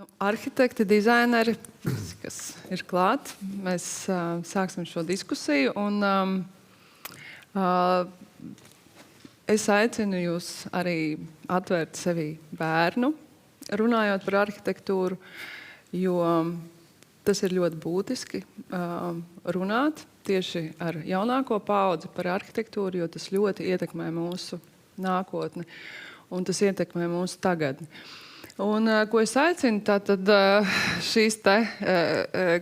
Arhitekti, dizaineri, kas ir klāt, mēs sāksim šo diskusiju. Es aicinu jūs arī atvērt sevi bērnu, runājot par arhitektūru, jo tas ir ļoti būtiski runāt tieši ar jaunāko paudzi par arhitektūru, jo tas ļoti ietekmē mūsu nākotni un tas ietekmē mūsu tagadni. Un, ko es aicinu, tātad šīs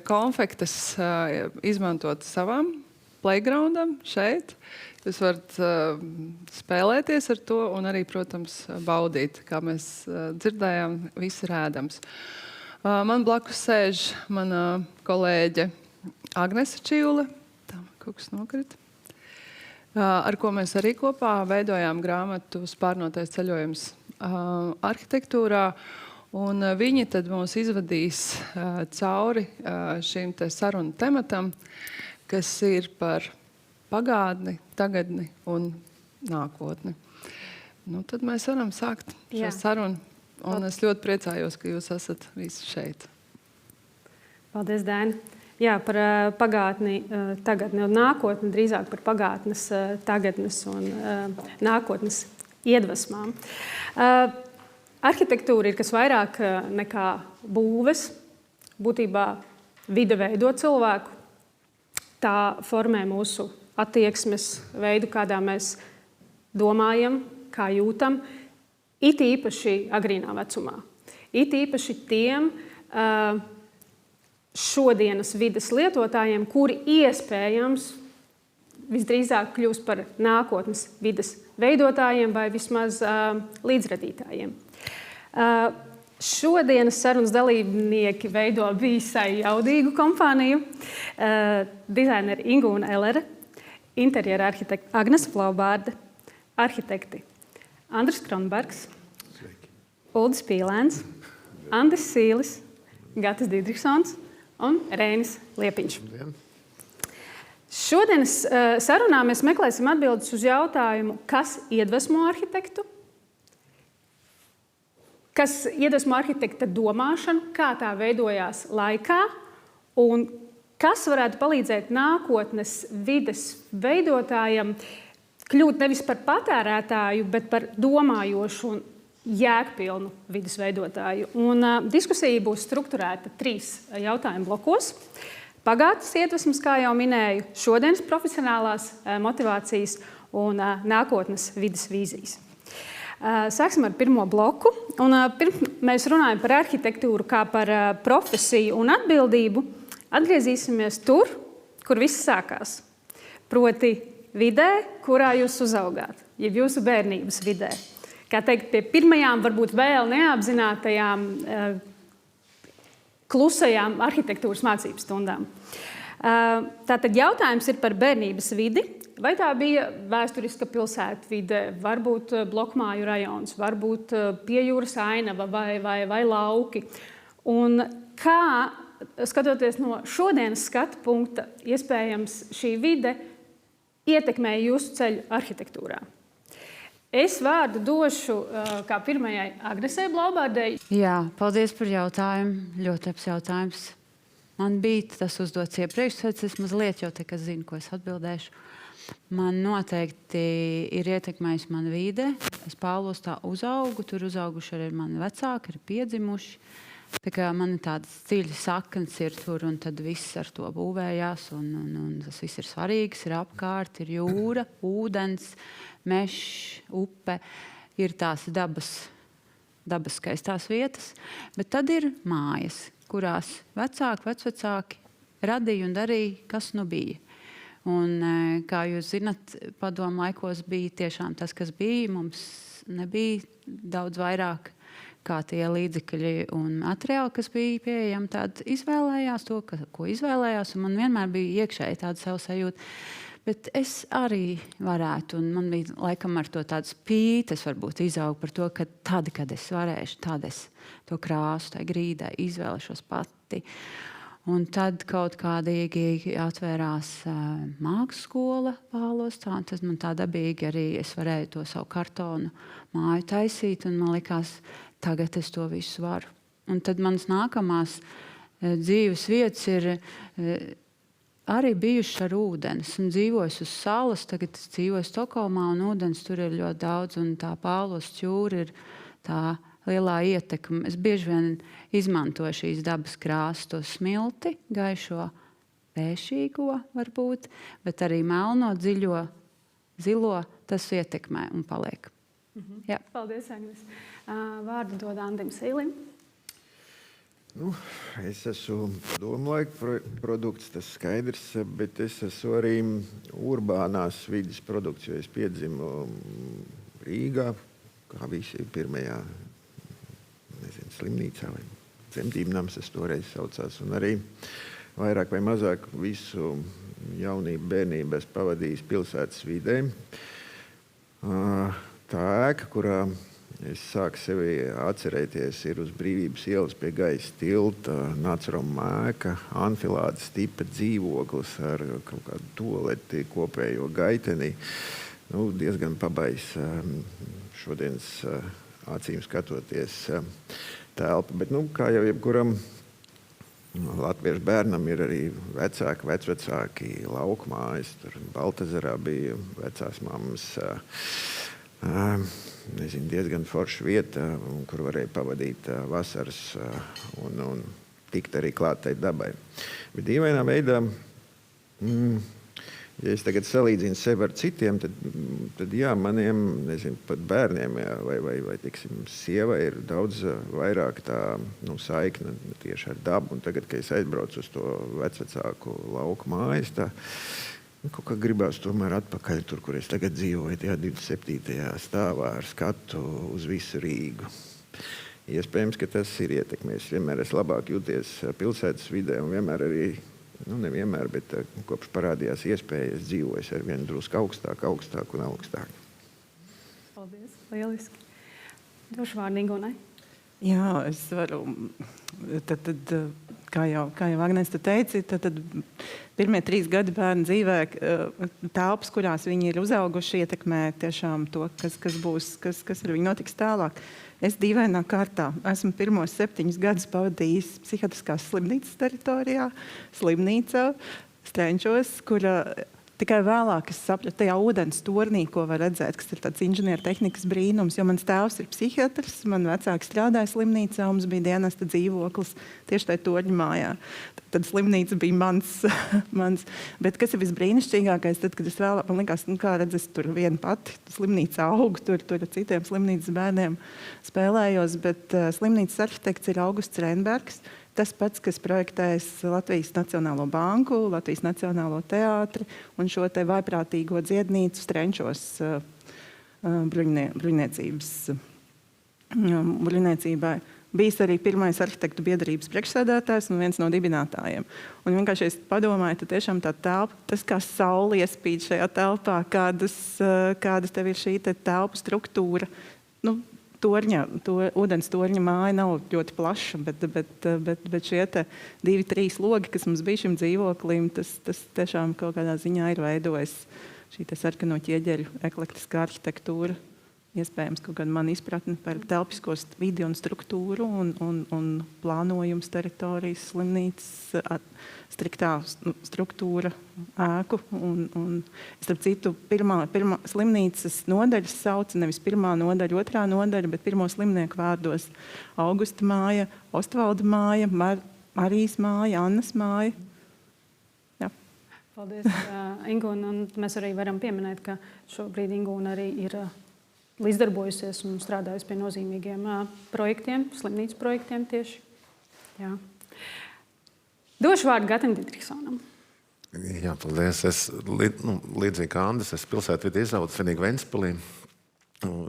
konfektes izmantot savam playgroundam šeit. Jūs varat spēlēties ar to un arī, protams, baudīt, kā mēs dzirdējām, viss ir ēdams. Man blakus sēž mana kolēģe Agnese Čivle, tā kaut kas nokrita, ar ko mēs arī kopā veidojām grāmatu Spārnotais ceļojums arhitektūrā, un viņi tad mūs izvadīs cauri šīm te sarunu tematam, kas ir par pagātni, tagadni un nākotni. Nu, tad mēs varam sākt šo sarunu, un es ļoti priecājos, ka jūs esat visi šeit. Paldies, Daina. Jā, par pagātni, tagadni un nākotni, drīzāk par pagātnes, tagadnes un nākotnes iedvesmām. Arhitektūra ir kas vairāk nekā būves. Būtībā vide veido cilvēku. Tā formē mūsu attieksmes veidu, kādā mēs domājam, kā jūtam. It īpaši agrīnā vecumā. It īpaši tiem šodienas vides lietotājiem, kuri iespējams visdrīzāk kļūs par nākotnes vides veidotājiem vai vismaz līdzradītājiem. Šodienas sarunas dalībnieki veido visai jaudīgu kompāniju. Dizaineri Ingūna Elere, interjera arhitekte Agnese Flaubārde, arhitekti Andris Kronbergs, Uldis Pīlēns, Andris Sīlis, Gatis Didriksons un Reinis Liepiņš. Šodienas sarunā mēs meklēsim atbildes uz jautājumu, kas iedvesmo arhitektu, kas iedvesmo arhitekta domāšanu, kā tā veidojās laikā un kas varētu palīdzēt nākotnes vides veidotājam kļūt nevis par patērētāju, bet par domājošu un jēgpilnu vides veidotāju. Un diskusija būs strukturēta 3 jautājumu blokos. Pagātnes iedvesmas, kā jau minēju, šodienas profesionālās motivācijas un nākotnes vides vīzijas. Sāksim ar pirmo bloku. Un, pirms mēs runājam par arhitektūru kā par profesiju un atbildību, atgriezīsimies tur, kur viss sākās. Proti vidē, kurā jūs uzaugāt, jeb jūsu bērnības vidē. Kā teikt, pie pirmajām, varbūt vēl neapzinātajām klusajām arhitektūras mācību stundām. Tātad jautājums ir par bērnības vidi. Vai tā bija vēsturiska pilsētvide, varbūt blokmāju rajons, varbūt pie jūras ainava vai lauki. Un kā, skatoties no šodienas skatu punkta, iespējams šī vide ietekmēja jūsu ceļu arhitektūrā? Es vārdu došu kā pirmajai Agnesei Flaubārdei. Jā, paldies par jautājumu. Ļoti labs jautājums. Man bija tas uzdots iepriekš, es mazliet jau tā zinu, ko es atbildēšu. Man noteikti ir ietekmējusi mana vide. Es Pāvlostā uzaugu, tur uzauguši arī mani vecāki, ir piedzimuši. Tā kā man ir tādas dziļas saknes ir tur, un tad viss ar to būvējās, un tas viss ir svarīgs, ir apkārt, ir jūra, ūdens, mežs, upe, ir tās dabas skaistās vietas, bet tad ir mājas, kurās vecāki radīja un darīja, kas nu bija. Un, kā jūs zinat, padomu laikos bija tiešām tas, kas bija. Mums nebija daudz vairāk kā tie līdzekļi un materiāli, kas bija pieejami. Tad izvēlējās to, ko izvēlējās, un man vienmēr bija iekšēji tāda savu sajūta. Bet es arī varētu, un man bija laikam ar to tādas pītes varbūt izaugu par to, ka tad, kad es varēšu, tad es to krāsu, tai grīdai izvēlēšos pati. Un tad kaut kādīgi atvērās mākslas skola Pāvlostā, un tad man tā dabīgi arī es varēju to savu kartonu māju taisīt, un man likās, tagad es to visu varu. Un tad manas nākamās dzīves vietas ir arī bijušas ar ūdeni. Esmu dzīvojis uz salas, tagad es dzīvoju Stokholmā, un ūdens tur ir ļoti daudz, un tā Pāvils ķūra ir tā lielā ietekme. Es bieži vien izmantoju šīs dabas krāsas, to smilti, gaišo, pēšīgo varbūt, bet arī melno, dziļo, zilo, tas ietekmē un paliek. Jā. Paldies, Agnes. Vārdu dod Andim Sīlim. Es esmu domlaika produkts, tas skaidrs, bet es esmu arī urbānās vidas produkts, jo es piedzimu Rīgā, kā visi pirmajā slimnīcā vai dzemdību nams, es toreiz saucās, un arī vairāk vai mazāk visu jaunību, bērnību es pavadījis pilsētas vidē. Tā ēka, kurā es sāku sevi atcerēties, ir uz Brīvības ielas pie Gaisa tilta, Nāceroma ēka, anfilādes tipa dzīvoklis ar kaut kādu tualeti, kopējo gaiteni. Diezgan pabais šodienas acīm skatoties telpa. Bet, kā jau jebkuram latviešu bērnam ir arī vecāki, vecvecāki lauku mājas. Tur Baltazarā bija vecās mammas diezgan forša vieta, kur varēja pavadīt vasaras un tikt arī klāt tai dabai. Bet dīvainā veidā, ja es tagad salīdzinu sevi ar citiem, tad jā, maniem, pat bērniem vai tiksim, sievai ir daudz vairāk tā saikne tieši ar dabu. Un tagad, kad es aizbraucu uz to vecvecāku lauku mājas, tā kaut kā gribās tomēr atpakaļ tur, kur es tagad dzīvoju, tajā 27. stāvā ar skatu uz visu Rīgu. Iespējams, ka tas ir ietekmējis. Vienmēr es labāk jūties pilsētas vidē un vienmēr arī, nevienmēr, bet kopš parādījās iespējas dzīvojas ar vienu drusku augstāk un augstāk. Paldies, lieliski. Došu vārdu Ingunai. Jā, es varu. Tad kā jau Agnēs tu teici, tad pirmie 3 gadi bērnu dzīvē telpas, kurās viņi ir uzauguši, ietekmē tiešām to, kas ar viņu notiks tālāk. Es dīvainā kārtā esmu pirmos 7 gadus pavadījis psihiatriskās slimnīcas teritorijā, slimnīcā, Strenčos, kura tikai vēlāk es sapratu tajā ūdens tornī, ko var redzēt, kas ir tāds inženiertehnikas brīnums, jo mans tēvs ir psihiatrs, man vecāki strādāja slimnīcā, mums bija dienesta dzīvoklis tieši tajā torņa mājā. Tad slimnīca bija mans. Bet kas ir visbrīnišķīgākais, tad, kad es vēlāk, man likās, kā redz, es tur viena pati slimnīcā augu, tur ar citiem slimnīcas bērniem spēlējos, bet slimnīcas arhitekts ir Augusts Reinbergs. Tas pats, kas projektēs Latvijas Nacionālo banku, Latvijas Nacionālo teātri un šo te vaiprātīgo dziednīcu Strenčos bruņniecībai. Bijis arī pirmais arhitektu biedrības priekšsēdētājs un viens no dibinātājiem. Un vienkārši es padomāju, tad tiešām tā telpa, tas kā saule iespīd šajā telpā, kādas tev ir šī telpu struktūra. Ūdens torņa māja nav ļoti plaša, bet šie 2-3 logi, kas mums bija šim dzīvoklim, tas tiešām kaut kādā ziņā ir veidojis šī sarkano ķieģeļu eklektiskā arhitektūra. Iespējams, kaut kāda mana izpratne par telpisko vidi un struktūru un plānojums teritorijas, slimnīcas, striktā struktūra, ēku. Starp citu, pirmā slimnīcas nodaļas sauc nevis pirmā nodaļa, otrā nodaļa, bet pirmo slimnieku vārdos Augusta māja, Ostvalda māja, Marijas māja, Annas māja. Jā. Paldies, Ingūna. Un mēs arī varam pieminēt, ka šobrīd Ingūna arī ir līdzdarbojusies un strādājusi pie nozīmīgiem projektiem, slimnīcas projektiem tieši. Jā. Došu vārdu Gatam Didriksonam. Jā, paldies. Es līdzīgi kā Andis, es pilsētvidē izaudzis vienīgi Ventspilī,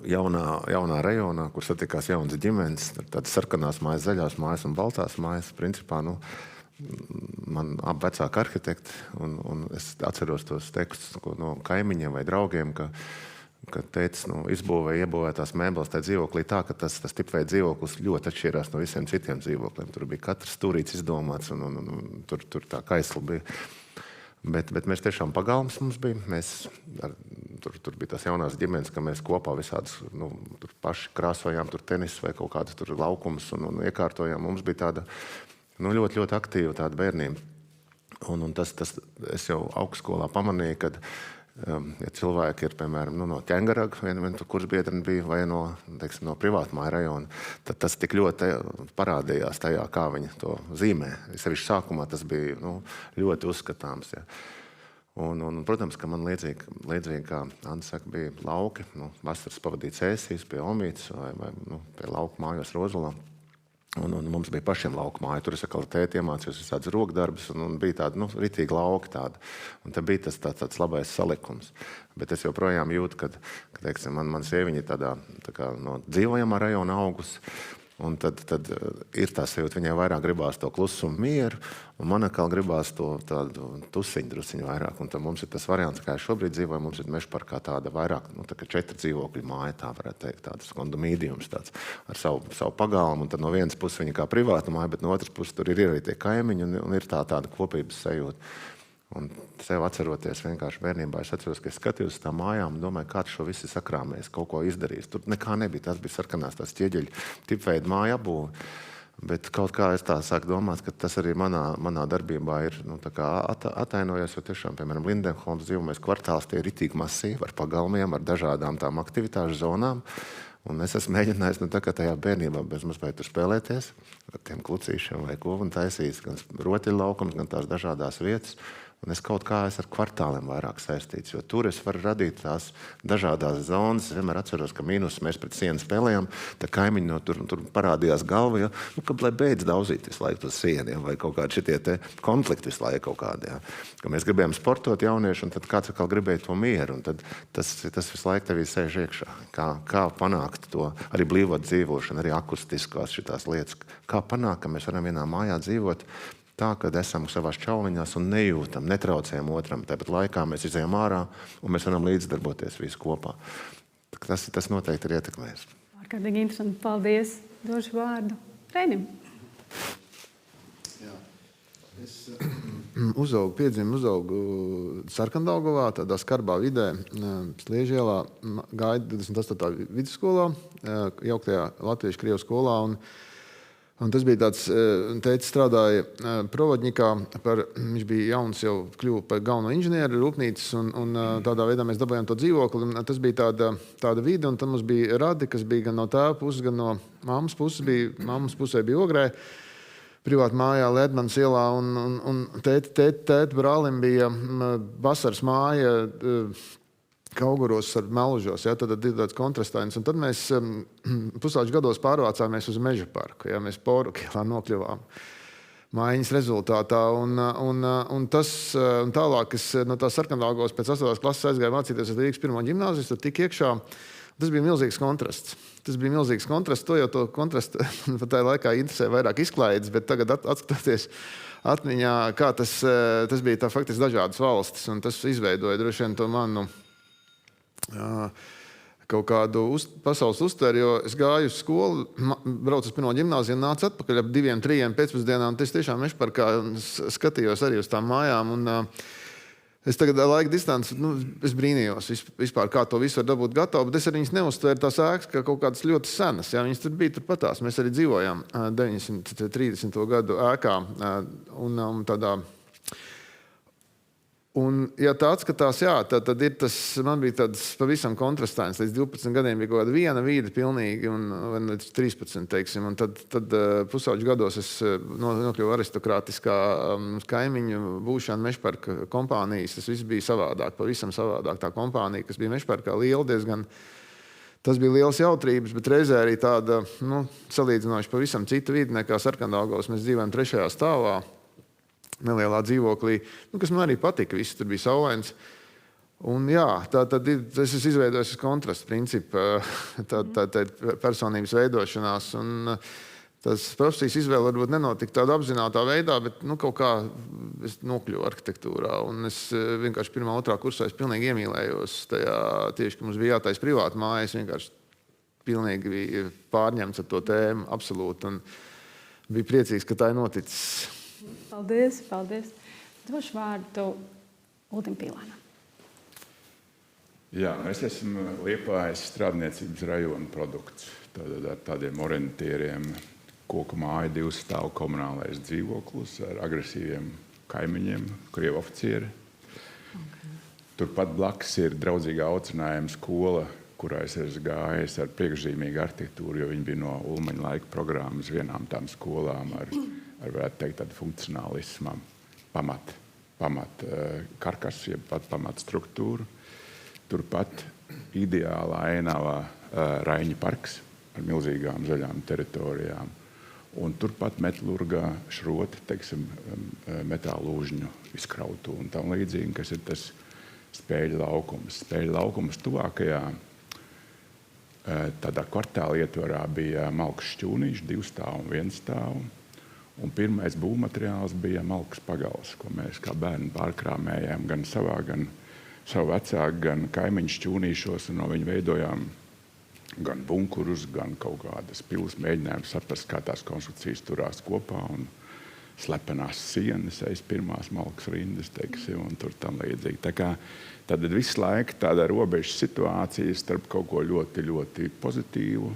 jaunā rajonā, kur satikās jaunas ģimenes, tādas sarkanās mājas, zaļās mājas un baltās mājas. Principā, man abi vecāki arhitekti, un es atceros tos tekstus no kaimiņiem vai draugiem, ka teicis, iebūvēja tās mēbeles tajā dzīvoklī tā, ka tas tipveida dzīvoklis ļoti atšķirās no visiem citiem dzīvokliem. Tur bija katrs stūrīts izdomāts, un tur tā kaisla bija. Bet mēs tiešām pagalms mums bija. Tur bija tās jaunās ģimenes, ka mēs kopā visādas tur paši krāsojām, tur tenisu vai kaut kādas tur laukumus un iekārtojām. Mums bija tāda ļoti, ļoti aktīva tāda bērnība. Un tas es jau augstskolā pamanīju, kad ja cilvēki ir, piemēram, no Ķengaraga, viena kursbiedrene bija, vai no privātmāju rajona, tad tas tik ļoti parādījās tajā, kā viņi to zīmē. Sevišķi sākumā tas bija ļoti uzskatāms. Ja. Un, protams, ka man līdzīgi kā Anta saka, bija lauki, vasaras pavadīt Cēsīs pie Omītes vai pie lauku mājos Rozulā. Un mums bija pašiem lauku māja. Tur es atkal tēti iemācījos visādas rokdarbus un bija tāda, ritīgi lauki tāda. Un te bija tas tāds labais salikums. Bet es joprojām jūtu, ka teiksim, man sieviņa tādā tā kā no dzīvojamā rajona augus. Un tad ir tā sajūta, viņai vairāk gribās to klusumu mieru, un man atkal gribās to tādu tusiņu drusciņu vairāk. Un tad mums ir tas variants, kā es šobrīd dzīvoju, mums ir Mežparkā tāda vairāk, tā kā 4 dzīvokļu māja, tā varētu teikt, tāds kondomīdiums tāds ar savu pagalmu. Un tad no vienas puses viņa kā privāta māja, bet no otras puses tur ir arī tie kaimiņi un ir tāda kopības sajūta. Un sev atceroties vienkārši bērnībā, es atceros, ka es skatījos uz tām mājām un domāju, kāds šo visu sakrāmējis, kaut ko izdarījis. Tur nekā nebija, tas bija sarkanās tās ķieģeļu tipveida māja apbūve. Bet kaut kā es tā sāku domāt, ka tas arī manā darbībā ir atainojies, jo tiešām, piemēram, Lindenholms dzīvojamies kvartāls, tie ir ritīgi masīvi ar pagalmiem, ar dažādām tām aktivitāšu zonām. Un es esmu mēģinājis tā kā tajā bērnībā bezmazliet tur spēlēties ar tiem klucīšiem vai ko un taisījis gan rotaļlaukums, gan tās dažādās vietas. Un es kaut kā ar kvartāliem vairāk saistīts, jo tur es varu radīt tās dažādās zonas. Es vienmēr atceros, ka mīnus mēs pret sienu spēlējām, tā kaimiņi no tur parādījās galva, ka lai beidz daudzīt visu laiku uz sieniem vai kaut kādi šitie te konflikti visu laiku kaut kādi. Ja. Ka mēs gribējām sportot jaunieši, un tad kāds atkal gribēja to mieru, un tad tas visu laiku tevī sēž iekšā. Kā panākt to arī blīvot dzīvošanu, arī akustiskās šitās lietas. Kā panākt, ka mēs varam vienā mājā dzīvot tā, kad esam savās čauliņās un nejūtam, netraucējam otram. Tāpat laikā mēs izējām ārā un mēs varam līdzdarboties visi kopā. Tas noteikti ir ietekmējis. Ārkārtīgi interesanti. Paldies. Došu vārdu Reinim. Jā. Es uzaugu Sarkandaugavā, tādā skarbā vidē, Sliežielā, gāju 28. vidusskolā, jauktajā Latviešu-Krievu skolā. Un tas bija tāds, teicis strādāja Provodņikā, viņš bija jauns, jau kļuva par galveno inženieru rūpnīcas, un tādā veidā mēs dabājām to dzīvokli. Tas bija tāda vide, un tad mums bija radi, kas bija gan no tēva puses, gan no mammas puses. Mammas pusē bija Ogrē, privāta mājā Ledmanas ielā, un tēta brālim bija vasaras māja Kauguros ar Melužos, ja, tad ir tāds kontrastains. Un tad mēs pusauģu gados pārvācāmies uz Mežaparku, ja, mēs Poruku ielā nokļuvām mājiņas rezultātā. Un tālāk es no tās Sarkandaugavas pēc 8. klases aizgāju mācīties uz Rīgas 1. ģimnāzijas, tur tik iekšā. Tas bija milzīgs kontrasts. To kontrastu pat tajā laikā interesē vairāk izklaides, bet tagad atskatoties atmiņā, kā tas bija faktiski dažādas valstis, un tas izveidoja droši vien to manu kaut kādu pasaules uztveri, jo es gāju uz skolu, braucu uz 1. ģimnāziju un nācu atpakaļ ap 2-3 pēcpusdienām. Es tiešām Mežparkā skatījos arī uz tām mājām. Un es tagad laika distanci, es brīnījos vispār, kā to visu var dabūt gatavu, bet es arī viņas neuztvēru tās ēkas kā kaut kādas ļoti senas. Ja, viņas tur bija turpatās. Mēs arī dzīvojām 930. gadu ēkā un tādā. Un, ja tā atskatās, jā, tad ir tas, man bija tāds pavisam kontrastains. Līdz 12 gadiem bija kaut kāda viena vīde pilnīgi, un līdz 13, teiksim. Un tad pusauģu gados es nokļuvu aristokrātiskā kaimiņu būšana Mežparka kompānijas. Tas viss bija savādāk, pavisam savādāk. Tā kompānija, kas bija Mežparkā, liela diezgan. Tas bija liels jautrības, bet reizē arī tāda, salīdzinoši pavisam cita vide nekā Sarkandaugavas. Mēs dzīvojam 3. stāvā. Nelielā dzīvoklī, kas man arī patika, viss tur bija saulains. Un jā, tad es esmu izveidojis kontrastu principu, tā personības veidošanās. Un tas profesijas izvēle varbūt nenotika tādā apzinātā veidā, bet kaut kā es nokļuvu arhitektūrā. Un es vienkārši 1. 2. kursā es pilnīgi iemīlējos tajā, tieši, ka mums bija jātais privāta māja, es vienkārši pilnīgi biju pārņemts ar to tēmu, absolūti. Un bija priecīgs, ka tā ir noticis. Paldies. Došu vārdu Uldim Pīlēnam. Jā, es esmu Liepājas strādniecības rajona produkts. Tātad ar tādiem orientieriem koku māja 2 stāvu komunālais dzīvoklis ar agresīviem kaimiņiem, krievu oficieri. Turpat blakus ir draudzīgā aucinājuma skola, kurā es esmu gājis ar priekšzīmīgu arhitektūru, jo viņi bija no Ulmaņa laika programmas vienām tām skolām ar varētu teikt, tādu funkcionālismu pamat karkasu, jeb pat pamat struktūru. Turpat ideālā ēnavā Raiņa parks ar milzīgām zaļām teritorijām. Un turpat metālurgā šroti, teiksim, metāla lūžņu izkrautu un tam līdzīgi, kas ir tas spēļu laukums. Spēļu laukums tuvākajā tādā kvartāla ietvarā bija malks šķūnīši, 2 stāvu un 1 stāvu. Un pirmais būvmateriāls bija malkas pagals, ko mēs kā bērni pārkrāmējām gan savā, gan savu vecāku, gan kaimiņu šķūnīšos, un no viņu veidojām gan bunkurus, gan kaut kādas pilas, mēģinājām saprast, kā tās konstrukcijas turās kopā, un slepenās sienas, pirmās malkas rindas, teiksim, un tur tam līdzīgi. Tā kā tad visu laiku tāda robeža situācija starp kaut ko ļoti, ļoti pozitīvu,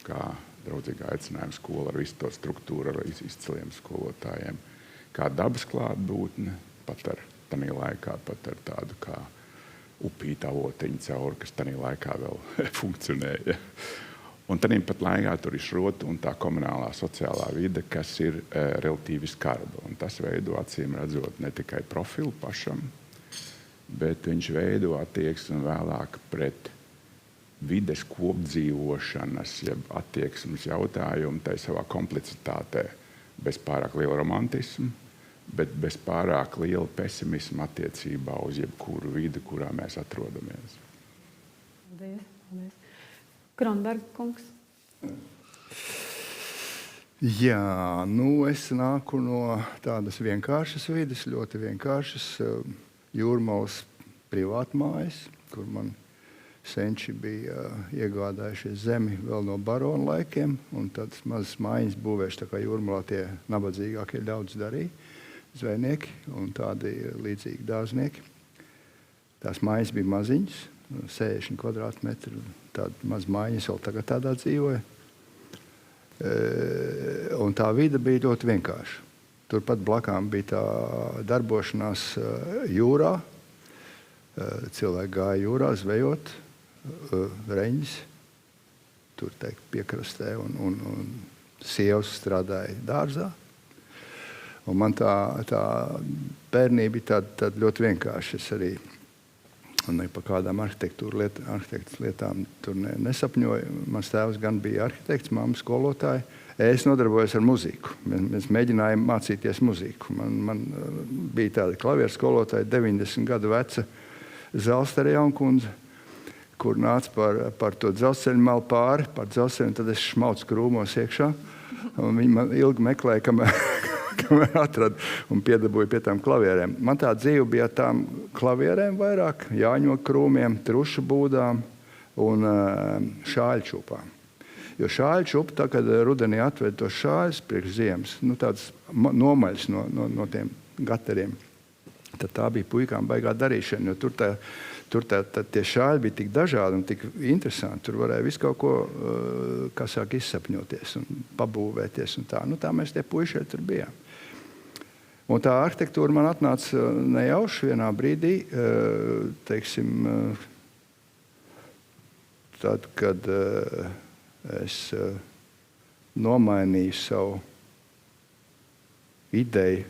kā draudzīgā aicinājuma skola ar visu to struktūru, ar izciliem skolotājiem, kā dabas klātbūtne, pat ar tanī laikā, pat ar tādu kā upīta avotiņu cauri, kas tanī laikā vēl funkcionēja. Un tanī pat laikā tur ir šrota un tā komunālā sociālā vide, kas ir relatīvi skarba. Un tas veido acīm redzot ne tikai profilu pašam, bet viņš veido attieksmi vēlāk pret vides kopdzīvošanas, jeb attieksmes jautājumu tai savā komplicitātē, bez pārāk liela romantismu, bet bez pārāk liela pesimisma attiecībā uz jebkuru vidi, kurā mēs atrodamies. Paldies. Kronberg kungs. Jā, es nāku no tādas vienkāršas vides, ļoti vienkāršas Jūrmalas privātmājas, kur man senči bija iegādājušies zemi vēl no barona laikiem, un tādas mazas mājiņas būvējuši, tā kā Jūrmalā tie nabadzīgākie ļaudis darīja, zvejnieki un tādi līdzīgi dārznieki. Tās mājas bija maziņas, 60 kvadrātmetru, tāda maz mājiņas vēl tagad tādā dzīvoja. Un tā vide bija ļoti vienkārša. Turpat blakām bija tā darbošanās jūrā. Cilvēki gāja jūrā zvejot, reņģis, tur teikt piekrastē, un sievas strādāja dārzā. Un man tā bērnība bija tāda ļoti vienkārša. Es arī par kādām arhitektas lietām tur nesapņoju. Mans tēvs gan bija arhitekts, mamma skolotāja. Es nodarbojos ar muziku. Mēs mēģinājām mācīties muziku. Man bija tāda klavieru skolotāja, 90 gadu veca Zelstere Jaunkundze, kur nāca par to dzelzceļu malu pāri, par dzelzceļu, un tad es šmaucu krūmos iekšā. Un viņi man ilgi meklēja, kamēr atrada un piedabūja pie tām klavierēm. Man tā dzīve bija tām klavierēm vairāk, jāņogu krūmiem, trušu būdām un šāļčupām. Jo šāļčupa, tā, kad rudenī atved tos šāļus priekš ziemas, tāds nomaļs no tiem gateriem, tad tā bija puikām baigā darīšana, jo tur tie šāļi bija tik dažādi un tik interesanti. Tur varēja visu kaut ko, kā sāk izsapņoties un pabūvēties un tā. Tā mēs tie puišēļi tur bijām. Un tā arhitektūra man atnāca nejauši vienā brīdī, teiksim, tad, kad es nomainīju savu ideju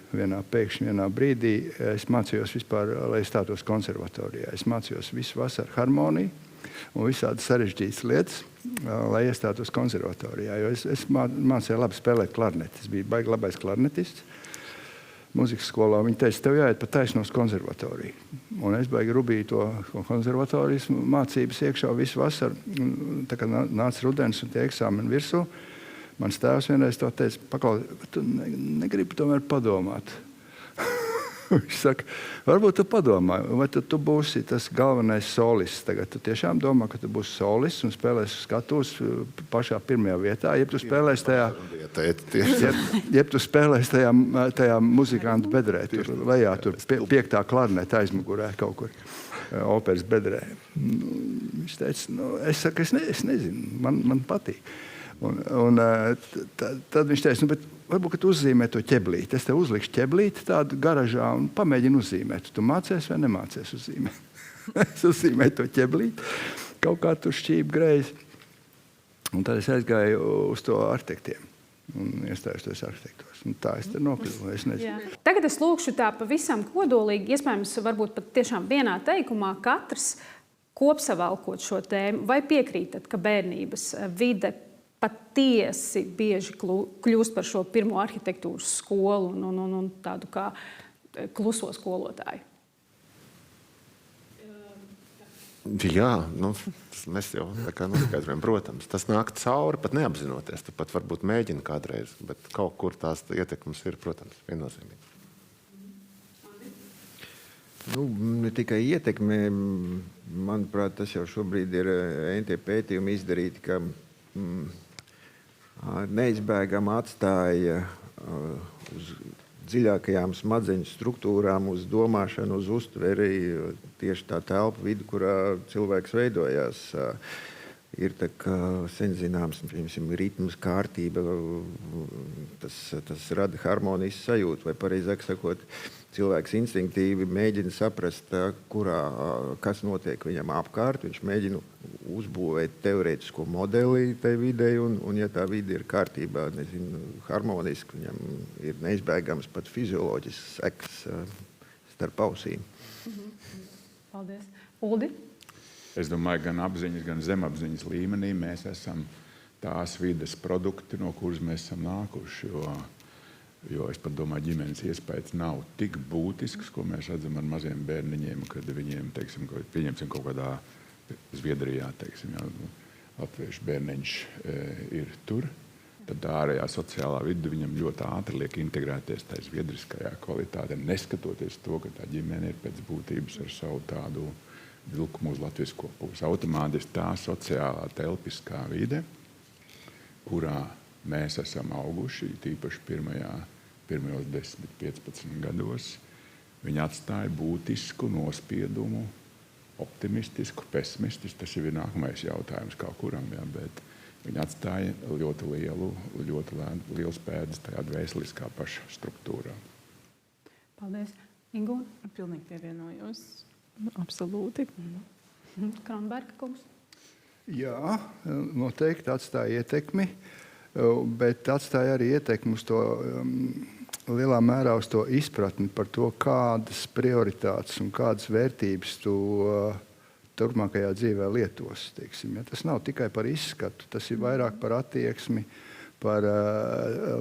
pēkšņi vienā brīdī. Es mācījos vispār, lai stātos konservatorijā. Es mācījos visu vasaru harmoniju un visādi sarežģītas lietas, lai iestātos konservatorijā. Jo es mācīju labi spēlēt klarneti. Es biju baigi labais klarnetists muzikas skolā. Viņi teica, tev jāiet pa taisno uz konservatoriju. Un es baigi rubīju to konservatorijas mācības iekšā visu vasaru. Tā kā nāca rudens un tie eksāmeni virsū, mans tēvs vienreiz to teica, paklau, tu negribi tomēr padomāt. Viņš saka, varbūt tu padomā, vai tu būsi tas galvenais solists. Tagad tu tiešām domā, ka tu būsi solists un spēlēsi skatos pašā pirmajā vietā, jeb tu spēlēsi tajā muzikantu bedrē, tur lejā, tur 5. klarneta aizmugurē kaut kur, operas bedrē. Viņš teica, es saku, es nezinu, man patīk. Tad viņš teica, bet varbūt, ka tu uzzīmē to ķeblīti. Es tev uzlikšu ķeblīti tādu garažā un pamēģinu uzzīmēt. Tu mācies vai nemācies uzzīmēt? Es uzzīmēju to ķeblīti, kaut kā tur šķību greizi. Un tad es aizgāju uz to arhitektiem un iestājos tos arhitektos. Un tā es te nokļuvu. Es nezinu. Tagad es lūkšu tā pavisam kodolīgi, iespējams, varbūt pat tiešām vienā teikumā katrs kopsavalkot šo tēmu. Vai piekrītat, ka bērnības vide patiesi bieži kļūst par šo pirmo arhitektūras skolu un tādu kā kluso skolotāju? Jā, mēs jau tā kā noskaidrojam, protams. Tas nāk cauri, pat neapzinoties. Tu pat varbūt mēģini kādreiz, bet kaut kur tās ietekmes ir, protams, viennozīmīgi. Ne tikai ietekme, manuprāt, tas jau šobrīd ir NT pētījumi izdarīti, ka neizbēgami atstāja uz dziļākajām smadzeņu struktūrām, uz domāšanu, uz uztveri tieši tā telpa vidi, kurā cilvēks veidojās. Ir tā kā sen zināms, ritms, kārtība, tas rada harmonijas sajūtu, vai pareizāk sakot, cilvēks instinktīvi mēģina saprast, kas notiek viņam apkārt. Viņš mēģina uzbūvēt teorētisko modeli tai videi, un ja tā vide ir kārtībā, harmoniski, viņam ir neizbēgams pat fizioloģisks seks starp ausīm. Paldies. Uldi? Es domāju, gan apziņas, gan zemapziņas līmenī mēs esam tās vides produkti, no kuras mēs esam nākuši. Jo es pat domāju, ģimenes iespējas nav tik būtisks, ko mēs redzam ar maziem bērniņiem, kad viņiem, pieņemsim kaut kādā Zviedrijā, latviešu bērniņš ir tur, tad ārējā sociālā vide viņam ļoti ātri liek integrēties tajā zviedriskajā kvalitātē, neskatoties to, ka tā ģimene ir pēc būtības ar savu tādu vilkumu uz latvisko pusi. Automātiski tā sociālā telpiskā vide, kurā mēs esam auguši, tīpaši pirmajos 10-15 gados, viņi atstāja būtisku nospiedumu, optimistisku, pesimistisku. Tas ir nākamais jautājums kā kuram, bet viņi atstāja ļoti liels pēdas tajā dvēseliskā paša struktūrā. Paldies. Ingūna? Pilnīgi pievienojos. Absolūti. Kronberga kungs? Jā, noteikti atstāja ietekmi, bet atstāja arī ietekmi uz to lielā mērā uz to izpratni par to, kādas prioritātes un kādas vērtības tu turpmākajā dzīvē lietos. Ja? Tas nav tikai par izskatu, tas ir vairāk par attieksmi, par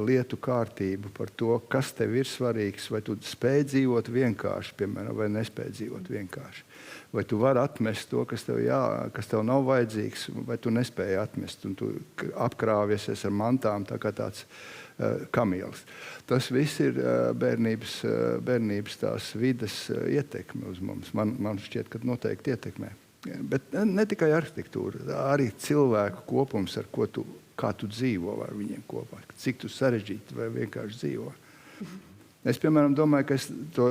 lietu kārtību, par to, kas tev ir svarīgs, vai tu spēj dzīvot vienkārši, piemēram, vai nespēj dzīvot vienkārši. Vai tu vari atmest to, kas tev nav vajadzīgs, vai tu nespēji atmest, un tu apkrāvies ar mantām, tā kā tāds kamielis. Tas viss ir bērnības tās vides ietekme uz mums. Man šķiet, ka noteikti ietekmē. Bet ne tikai arhitektūra, arī cilvēku kopums, kā tu dzīvo ar viņiem kopā, cik tu sarežģīti vai vienkārši dzīvo. Es, piemēram, domāju, ka es to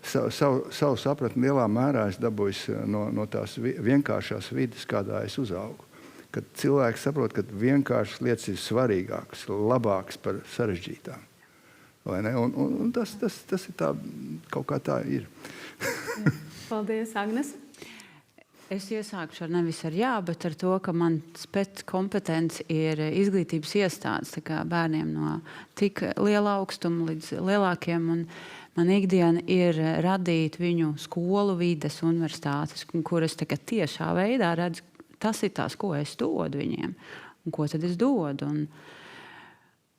savu sapratni lielā mērā dabūju no tās vienkāršās vides, kādā es uzaugu. Kad cilvēks saprot, ka vienkāršas lietas ir svarīgākas, labākas par sarežģītām. Vai ne? Un tas ir tā, kaut kā tā ir. Paldies, Agnes. Es iesākšu nevis ar jā, bet ar to, ka man spēc kompetence ir izglītības iestādes, tā kā bērniem no tik liela augstuma līdz lielākiem. Un man ikdiena ir radīt viņu skolu vides universitātes, kuras tiešā veidā redz, tas ir tās, ko es dodu viņiem. Un ko tad es dodu?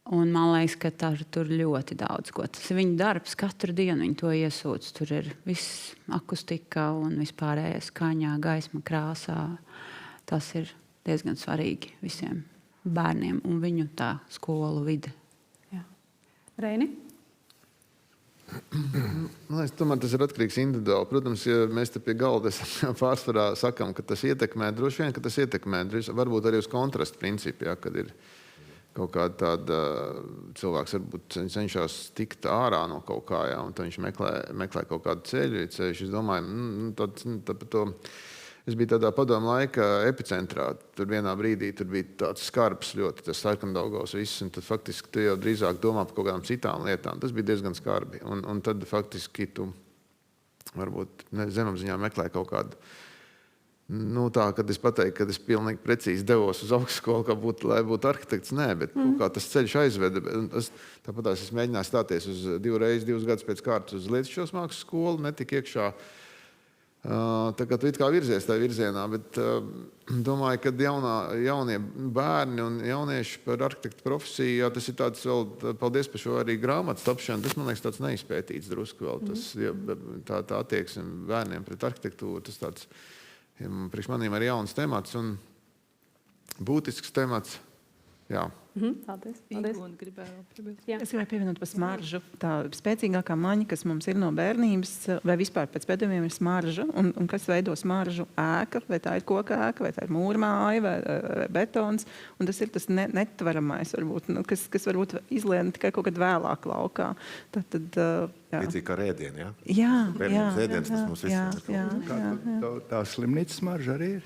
Un man liekas, ka tur ļoti daudz ko. Tas ir viņu darbs, katru dienu viņi to iesūdz. Tur ir viss akustika un vispārējais skaņā, gaisma, krāsā. Tas ir diezgan svarīgi visiem bērniem un viņu tā skolu vide. Jā. Reini? Man liekas, tomēr tas ir atkarīgs individuāli. Protams, ja mēs te pie galda pārsvarā sakām, ka tas ietekmē, droši vien, ka tas ietekmē, varbūt arī uz kontrastu principu, ja, kad ir kaut kāda tāda cilvēks varbūt cenšas tikt ārā no kaut kā, ja, un tad viņš meklē kaut kādu ceļu. Es domāju, tad to... Es biju tādā padomu laika epicentrā. Tur vienā brīdī tur bija tāds skarbs ļoti, tas Sarkandaugavas viss, un tad faktiski tu jau drīzāk domā par kaut kādām citām lietām. Tas bija diezgan skarbi. Un tad faktiski tu varbūt zemapziņā meklē kaut kādu, tā, kad es pateiktu, kad es pilnīgi precīzi devos uz augstskolu, kā būtu, lai būtu arhitekts, nē, bet kā tas ceļš aizveda. Tāpat es mēģināju stāties uz 2 gadus pēc kārtas uz Lietišķos mākslas skolu, netika iekšā. Tā kā tu it kā virzies tajā virzienā, bet domāju, ka jaunie bērni un jaunieši par arhitektu profesiju, jā, tas ir tāds vēl, paldies par šo arī grāmatas tapšanu, tas man liekas tāds neizpētīts drusku vēl, tā attieksme bērniem pret arhitektūru, tas tāds, priekš maniem arī jauns temats un būtisks temats, jā. Paldies. Es gribēju pievienot par smaržu. Tā spēcīgākā maņa, kas mums ir no bērnības, vai vispār pēc pēdējiem ir smarža, un kas veido smaržu ēka, vai tā ir koka ēka, vai tā ir mūrmāja, vai betons, un tas ir tas netvaramais, varbūt, kas varbūt izlien tikai kaut kad vēlāk laukā. Tad līdzīgi kā rēdieni, ja? Jā. Bērnības rēdienis, tas mums visiem ir. Tā slimnīca smarža arī ir?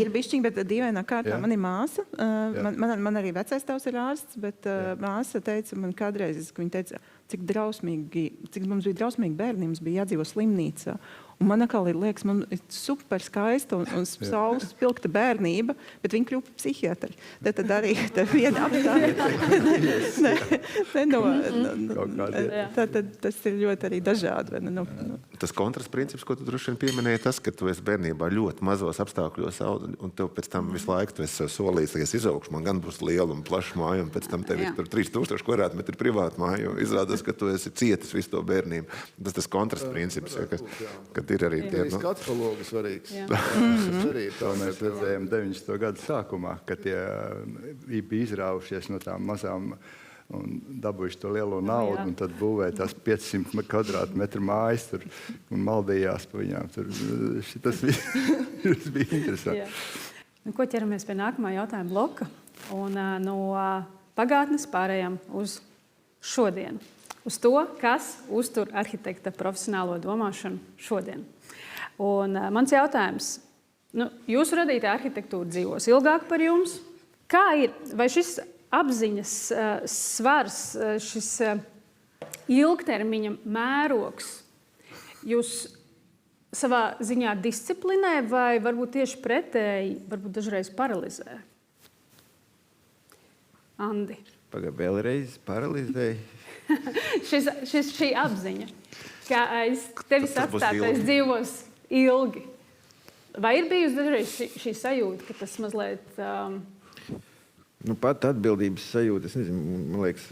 Ir bišķiņ, bet dīvainā kārtā man ir māsa. Man arī vecais tavs ir ārsts, bet māsa teica man kādreiz, ka viņa teica, cik mums bija drausmīgi bērni, mums bija jādzīvo slimnīcā. Un man atkal liekas, man ir super skaista un saules pilkta bērnība, bet viņi kļūpa psihiatri. Tad arī viena apstāja. Tas ir ļoti arī dažādi. Tas kontrasts princips, ko tu droši vien pieminēji, tas, ka tu esi bērnībā ļoti mazos apstākļos un tev pēc tam visu laiku tu esi solījis, ka es izaugšu, man gan būs liela un plaša māja, un pēc tam tev ir 3000 kvadrātmetri privāta māja, jo izrādās, ka tu esi cietis visu to bērnību. Tas kontrasts princips, kad ir arī tie... Skats pa logu svarīgs. To mēs redzējām 90. gadu sākumā, kad tie bija izrāvušies no tām mazām un dabūjuši to lielo naudu, un tad būvēja tās 500 kvadrātmetru mājas tur un maldījās pa viņām. Tas bija interesanti. Ko ķeramies pie nākamā jautājuma bloka? Un no pagātnes pārējām uz šodienu. Uz to, kas uztur arhitekta profesionālo domāšanu šodien. Un mans jautājums, jūsu radītā arhitektūra dzīvos ilgāk par jums. Kā ir? Vai šis apziņas svars, šis ilgtermiņa mērogs jūs savā ziņā disciplinē vai varbūt tieši pretēji, varbūt dažreiz paralizē? Andi. Vēlreiz paralizēja. Šī apziņa, ka aiz tevis atstātais dzīvos ilgi. Vai ir bijusi dažreiz šī sajūta, ka tas mazliet... Pat atbildības sajūta, es nezinu, man liekas,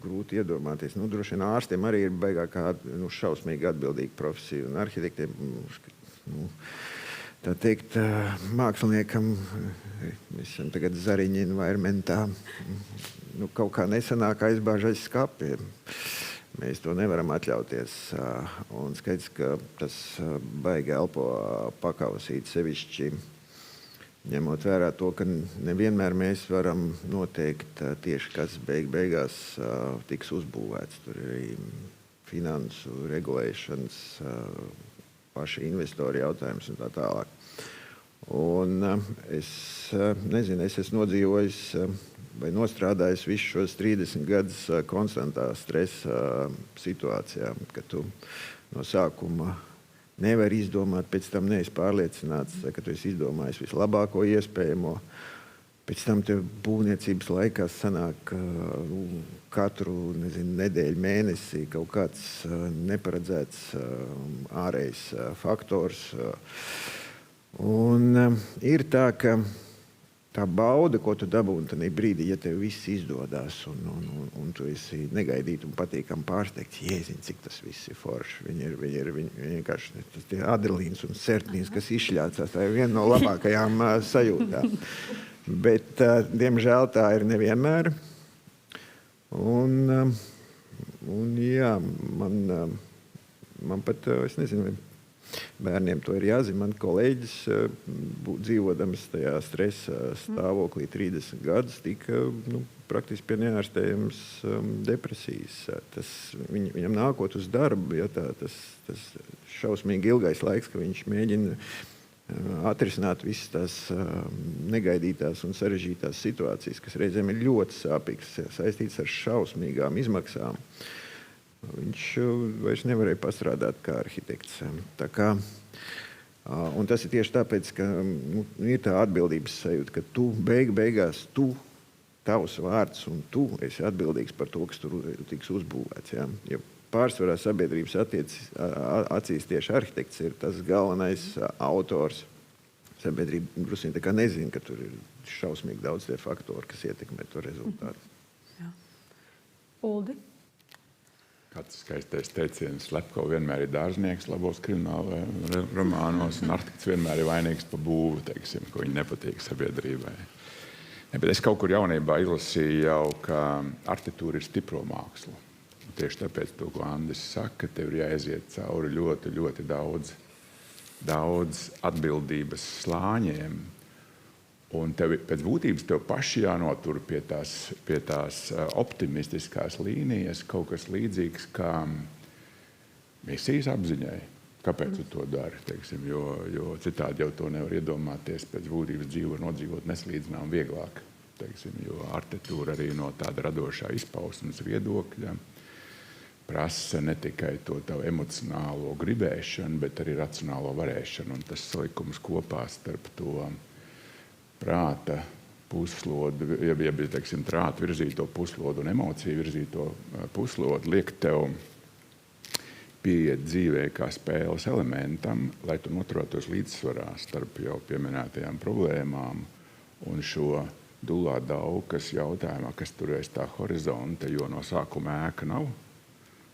grūti iedomāties. Droši vien ārstiem arī ir baigā kā šausmīgi atbildīga profesija, un arhitektiem, tā teikt, māksliniekam, visam tagad Zariņa environmentā, kaut kā nesanāk aizbāž aiz skapiem. Mēs to nevaram atļauties. Un skaidrs, ka tas baigi elpo pakausīt sevišķi, ņemot vērā to, ka nevienmēr mēs varam noteikt tieši, kas beigās tiks uzbūvēts. Tur ir arī finansu regulēšanas, paši investori jautājums un tā tālāk. Un es nezinu, es esmu nodzīvojis vai nostrādājis visus šos 30 gadus konstantā stresa situācijā, ka tu no sākuma nevari izdomāt, pēc tam neesi pārliecināts, ka tu esi izdomājis vislabāko iespējamo. Pēc tam tev būvniecības laikā sanāk katru nedēļu, mēnesi kaut kāds neparedzēts ārējs faktors. Un ir tā, ka tā bauda, ko tu dabūni tajā brīdī, ja tev viss izdodas un tu esi negaidīt un patīkam pārsteigts, jēziņ, cik tas viss ir forši. Viņi ir vienkārši tas adrenalīns un sertnīns, kas izšļācās. Tā ir viena no labākajām sajūtām. Bet, diemžēl, tā ir nevienmēr. Un Un, jā, man pat, es nezinu, bērniem to ir jāzina. Man kolēģis, dzīvodams tajā stresa stāvoklī 30 gadus, tika praktiski pie neārstējams depresijas. Viņam nākot uz darbu, ja tas šausmīgi ilgais laiks, ka viņš mēģina atrisināt visas tās negaidītās un sarežģītās situācijas, kas reizēm ir ļoti sāpīgas, saistītas ar šausmīgām izmaksām. Viņš vairs nevarēja pastrādāt kā arhitekts. Tā kā, un tas ir tieši tāpēc, ka ir tā atbildības sajūta, ka tu beigās tavs vārds un tu esi atbildīgs par to, kas tur tiks uzbūvēts. Ja? Ja pārsvarā sabiedrības acīs tieši arhitekts ir tas galvenais autors. Sabiedrība drusku tā kā nezina, ka tur ir šausmīgi daudz tie faktori, kas ietekmē to rezultātu. Jā. Uldi? Kāds skaistais teiciens, Slepko vienmēr ir dārznieks labos krimināla romānos, un arhitekts vienmēr ir vainīgs par būvu, teiksim, ko viņi nepatīk sabiedrībai. Bet es kaut kur jaunībā izlasīju jau, ka arhitektūra ir stipro mākslu. Tieši tāpēc to, ko Andis saka, tev ir jāaiziet cauri ļoti, ļoti daudz atbildības slāņiem. Un pēc būtības tev paši jānotur pie tās optimistiskās līnijas, kaut kas līdzīgs kā misijas apziņai. Kāpēc tu to dari? Teiksim, jo citādi jau to nevar iedomāties. Pēc būtības dzīvi var nodzīvot neslīdzinām vieglāk. Teiksim, jo arhitektūra arī no tāda radošā izpausmes viedokļa prasa ne tikai to tavu emocionālo gribēšanu, bet arī racionālo varēšanu. Un tas salikums kopā starp to prāta puslodu, teiksim, prātu virzīto puslodu un emociju virzīto puslodu liek tev pieiet dzīvē kā spēles elementam, lai tu noturētos līdzsvarā starp jau pieminētajām problēmām un šo dulā daukas jautājumā, kas tur aiz tā horizonta, jo no sākuma ēka nav.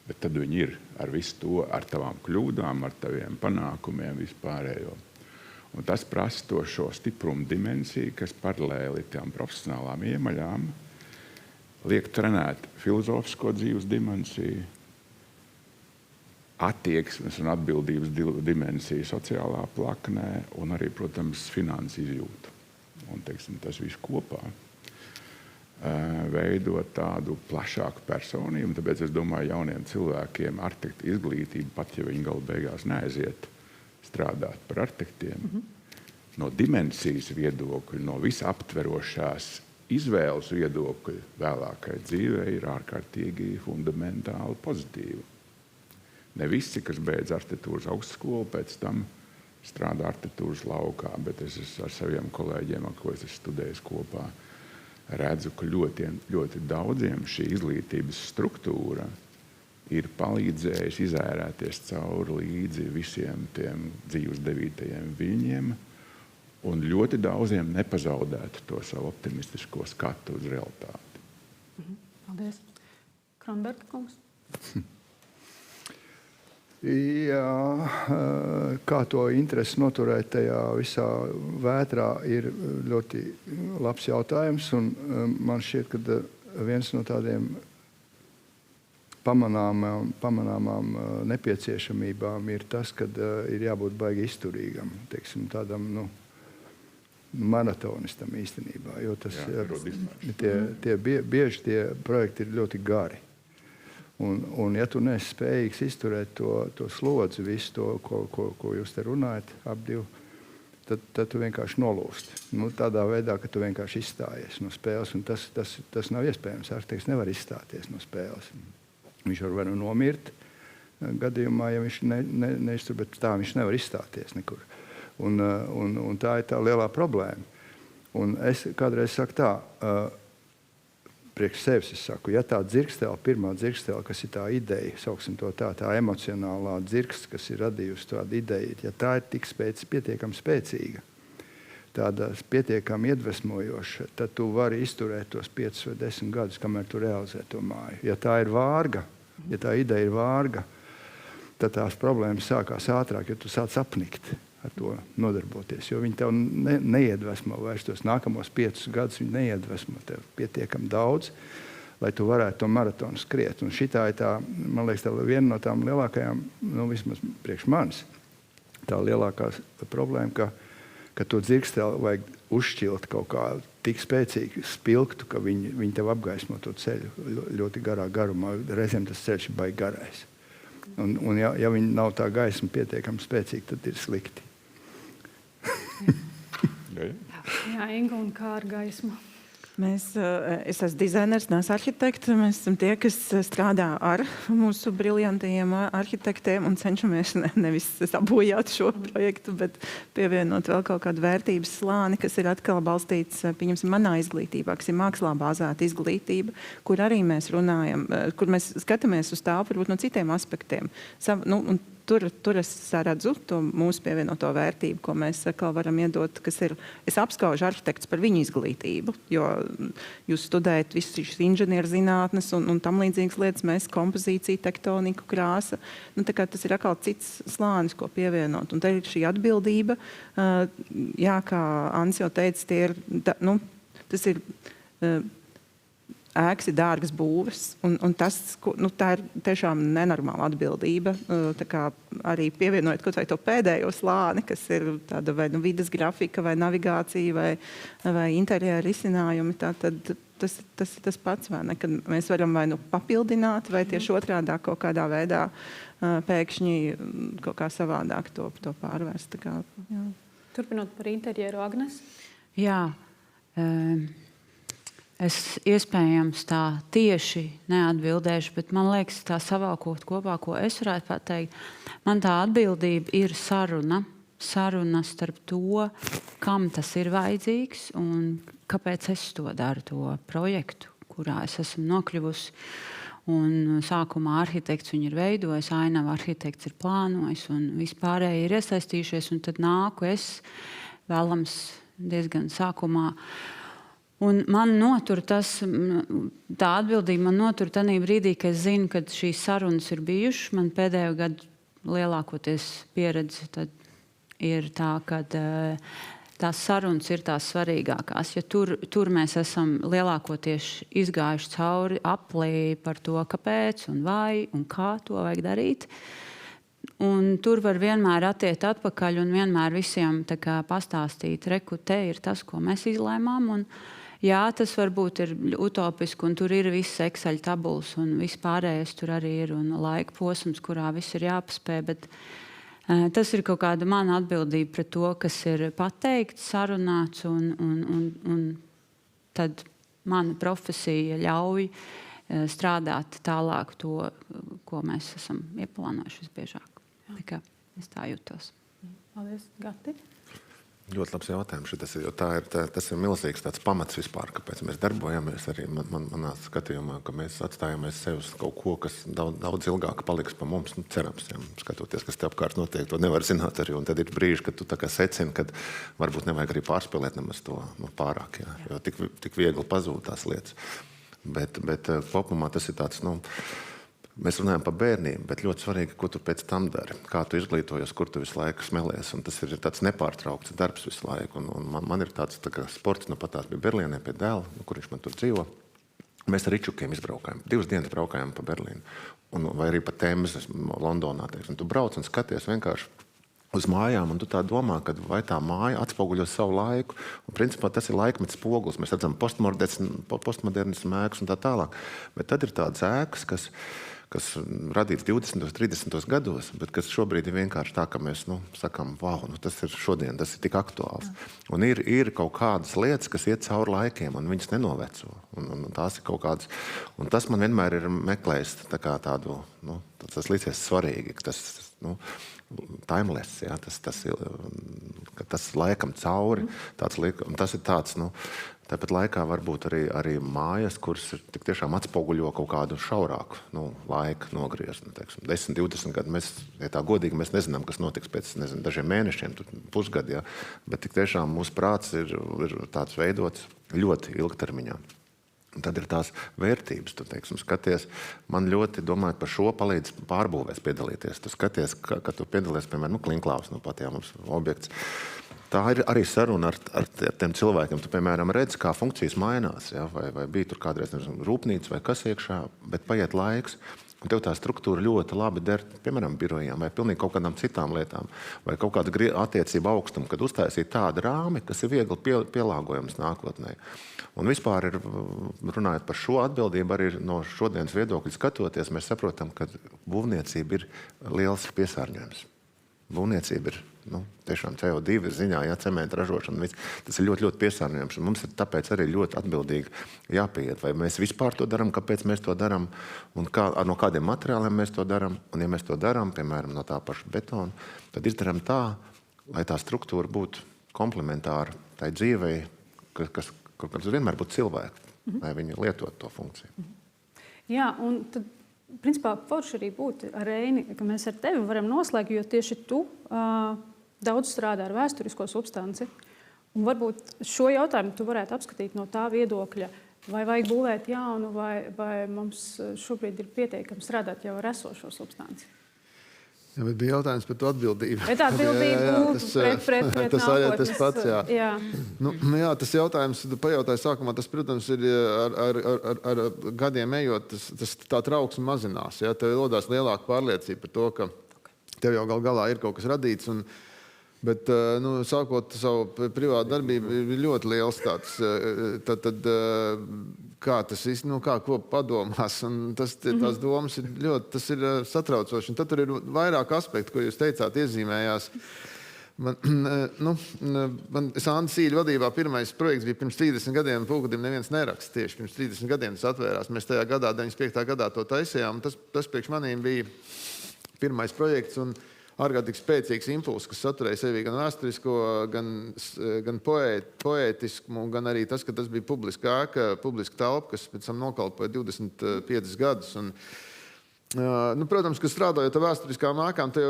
Bet tad viņi ir ar visu to, ar tavām kļūdām, ar taviem panākumiem vispārējo. Un tas prasa to šo stiprumu dimensiju, kas paralēli tām profesionālām iemaļām liek trenēt filozofisko dzīves dimensiju, attieksmes un atbildības dimensiju sociālā plaknē un arī, protams, finanses izjūtu. Un, teiksim, tas viss kopā veidot tādu plašāku personību. Tāpēc es domāju, jauniem cilvēkiem arhitekta izglītība, pat ja viņi galu beigās neaiziet strādāt par arhitektiem, no dimensijas viedokļa, no visaptverošās izvēles viedokļa vēlākai dzīvē ir ārkārtīgi fundamentāli pozitīva. Ne visi, kas beidz arhitektūras augstskolu, pēc tam strādā arhitektūras laukā, bet es ar saviem kolēģiem, ar ko es esmu studējis kopā, redzu, ka ļoti daudziem šī izglītības struktūra ir palīdzējusi izērēties cauri līdzi visiem tiem dzīves devītajiem viļņiem un ļoti daudziem nepazaudēt to savu optimistisko skatu uz realitāti. Paldies. Kronberga kungs. Jā, kā to interesi noturēt tajā visā vētrā ir ļoti labs jautājums. Un man šķiet, ka viens no tādiem pamanāmām nepieciešamībām ir tas, ka ir jābūt baigi izturīgam, teiksim, tādam maratonistam īstenībā. Jo tas, bieži tie projekti ir ļoti gari. Un ja tu neesi spējīgs izturēt to slodzi, visu to, ko jūs te runājat, apdivu, tad tu vienkārši nolūsti. Tādā veidā, ka tu vienkārši izstājies no spēles. Un tas nav iespējams. Arhitekts nevar izstāties no spēles. Viņš var nomirt gadījumā, ja viņš neiztur, bet tā viņš nevar izstāties nekur. Un tā ir tā lielā problēma. Un es kādreiz saku tā, priekš sevis es saku, ja tā dzirkstēla, pirmā dzirkstēla, kas ir tā ideja, sauksim to tā emocionālā dzirksts, kas ir radījusi tādu ideju, ja tā ir tik pietiekami spēcīga, tāda pietiekami iedvesmojoša, tad tu vari izturēt tos 5 vai 10 gadus, kamēr tu realizē to māju. Ja tā ir vārga, ja tā ideja ir vārga, tad tās problēmas sākās ātrāk, jo tu sāc apnikt ar to nodarboties, jo viņi tev neiedvesmo vairs tos nākamos 5 gadus, viņi neiedvesmo tev pietiekami daudz, lai tu varētu to maratonu skriet. Un šitā ir tā, man liekas, tā viena no tām lielākajām, vismaz priekš manis, tā lielākā problēma, ka to dzirksteli vajag uzšķilt kaut kā tik spēcīgi, spilgtu, ka viņi tev apgaismo to ceļu ļoti garā garumā. Reizēm tas ceļš ir baigi garais. Un ja viņi nav tā gaisma pietiekami spēcīgi, tad ir slikti. Jā, Inga, un kā ar gaismu? Es esmu dizainers, neesmu arhitekts. Mēs esam tie, kas strādā ar mūsu briljantajiem arhitektiem un cenšamies nevis sabojāt šo projektu, bet pievienot vēl kaut kādu vērtības slāni, kas ir atkal balstīts, pieņemsim, manā izglītībā, kas ir mākslā bāzēta izglītība, kur arī mēs runājam, kur mēs skatāmies uz tā, varbūt no citiem aspektiem. Tur es redzu to mūsu pievienoto vērtību, ko mēs atkal varam iedot, kas ir, es apskaužu arhitektus par viņu izglītību, jo jūs studējat visas šīs inženierzinātnes un tam līdzīgas lietas, mēs kompozīciju, tektoniku, krāsa, tā kā tas ir atkal cits slānis, ko pievienot. Un te ir šī atbildība, jā, kā Ans jau teica, tas ir ēkas ir dārgas būves, un tas, tā ir tiešām nenormāla atbildība. Tā kā arī pievienojot kaut vai to pēdējo slāni, kas ir tāda vai vides grafika, vai navigācija, vai interjera risinājumi, tad tas ir tas pats, vai ne? Kad mēs varam vai papildināt, vai tieši otrādā kaut kādā veidā pēkšņi kaut kā savādāk to pārvērst. Tā kā, jā. Turpinot par interjeru, Agnes? Jā. Es iespējams tā tieši neatbildēšu, bet man liekas, tā savalkot kopā, ko es varētu pateikt, man tā atbildība ir saruna starp to, kam tas ir vajadzīgs un kāpēc es to daru, to projektu, kurā es esmu nokļuvusi. Un sākumā arhitekts viņu ir veidojis, ainava arhitekts ir plānojis un vispārēji ir iesaistījušies, un tad nāku es vēlams diezgan sākumā. Un man notur tā atbildība man notur tanī brīdī, ka es zinu, ka šīs sarunas ir bijušas. Man pēdējo gadu lielākoties pieredze tad ir tā, ka tās sarunas ir tās svarīgākās. Ja tur mēs esam lielākoties izgājuši cauri aplī par to, kāpēc un vai un kā to vajag darīt. Un tur var vienmēr attiekt atpakaļ un vienmēr visiem tā kā pastāstīt, reku, te ir tas, ko mēs izlēmām. Un, jā, tas varbūt ir utopiski, un tur ir viss Excel tabulas, un viss pārējais tur arī ir, un laika posms, kurā viss ir jāpaspēj. Bet tas ir kaut kāda mana atbildība pret to, kas ir pateikts, sarunāts, un tad mana profesija ļauj strādāt tālāk to, ko mēs esam ieplānojuši visbiežāk. Tā kā es tā jūtos. Paldies, Gati. Ļoti labs jautājums. Tas ir milzīgs tāds pamats vispār, kāpēc mēs darbojamies. Arī manā skatījumā, ka mēs atstājamies sev uz kaut ko, kas daudz ilgāk paliks pa mums. Cerams, ja, skatoties, kas te apkārt notiek, to nevar zināt arī. Un tad ir brīži, kad tu tā kā secini, kad varbūt nevajag arī pārspēlēt nemaz to pārāk. Jā, jo tik viegli pazūd tās lietas. Bet kopumā tas ir tāds, mēs runājam par bērniem, bet ļoti svarīgi, ko tu pēc tam dari, kā tu izglītojies, kur tu visu laiku smelies. Un tas ir tāds nepārtraukts darbs visu laiku. Un man ir tāds tā kā sports, pat tās bija Berlīnē pie dēla, kur viņš man tur dzīvo. Mēs ar Ričukiem izbraukājām. 2 dienas braukājām pa Berlīnu. Vai arī pa Temzes Londonā. Un tu brauc un skaties vienkārši uz mājām, un tu tā domā, ka vai tā māja atspoguļo savu laiku. Un principā tas ir laikmets spogulis. Mēs redzam postmodernismu ēkas un tā tālāk. Bet tad ir tādas ēkas, kas radīts 20. un 30. gados, bet kas šobrīd ir vienkārši tā, ka mēs sakām, wow, tas ir šodien, tas ir tik aktuāls. Un ir kaut kādas lietas, kas iet cauri laikiem, un viņas nenoveco. Un tās ir kaut kādas. Un tas man vienmēr ir meklējis tā kā tādu, tas līdzies svarīgi, ka tas, timeless, jā, tas laikam cauri, un tas ir tāds, tāpat laikā varbūt arī mājas, kuras tik tiešām atspoguļo kaut kādu šaurāku laika nogriezni. 10, 20 gadu. Mēs, ja tā godīgi, mēs nezinām, kas notiks pēc dažiem mēnešiem, pusgadi, ja? Bet tik tiešām mūsu prāts ir tāds veidots ļoti ilgtermiņā. Un tad ir tās vērtības, tu skaties, man ļoti domājot par šo palīdz pārbūvēs piedalīties. Tu skaties, ka tu piedalies, piemēram, Klinklaus, pat jā, mums objekts. tā ir arī saruna ar tiem cilvēkiem. Tu, piemēram, redzi, kā funkcijas mainās, ja? vai bija tur kādreiz rūpnīca vai kas iekšā, bet paiet laiks. Un tev tā struktūra ļoti labi der, piemēram, birojām vai pilnīgi kaut kādām citām lietām, vai kaut kāda attiecība augstuma, kad uztaisīt tādu rāmi, kas ir viegli pielāgojams nākotnē. Un vispār, runājot par šo atbildību, arī no šodienas viedokļa skatoties, mēs saprotam, ka būvniecība ir liels piesārņojums. Būvniecība ir tiešām CO2 ziņā, cementa ražošana, tas ir ļoti, ļoti piesārņojams. Un mums ir tāpēc arī ļoti atbildīgi jāpieiet, vai mēs vispār to darām, kāpēc mēs to darām, un no kādiem materiāliem mēs to darām. Un ja mēs to darām, piemēram, no tā paša betona, tad izdarām tā, lai tā struktūra būtu komplementāra tai dzīvei, kas vienmēr būtu cilvēki, lai viņi lietot to funkciju. Jā, un tad principā forši arī būtu ar Reini, ka mēs ar tevi varam noslēgt, jo tieši tu daudz strādā ar vēsturisko substanci. Un varbūt šo jautājumu tu varētu apskatīt no tā viedokļa, vai vajag būvēt jaunu, vai mums šobrīd ir pieteikami strādāt jau ar esošo substanci. Jā, bet bija jautājums par to atbildību. Bet atbildību pret tas pats, jā. Jā, tas jautājums, tu pajautāji sākumā, tas, protams, ir ar gadiem ejot, tas tā trauksme mazinās. Jā, tev rodās lielāka pārliecība par to, ka tev jau galā ir kaut kas radīts. Bet, sākot savu privātu darbību, ir ļoti liels tāds, kā tas kā ko padomās, un tās domas ir ļoti, tas ir satraucoši. Un tad tur ir vairāk aspektu, ko jūs teicāt, iezīmējās. Sanda Sīļa vadībā pirmais projekts bija pirms 30 gadiem, Pūkudim neviens neraksta tieši pirms 30 gadiem tas atvērās. Mēs tajā gadā, 95. gadā to taisījām, un tas priekš manīm bija pirmais projekts, un ārkārtīgi spēcīgs impulss, kas saturēja sevi gan vēsturisko, gan poētisku, gan arī tas, ka tas bija publiska ēka, publiska telpa, kas pēc tam nokalpoja 25 gadus. Un, protams, ka strādājot ar vēsturiskām ēkām, tu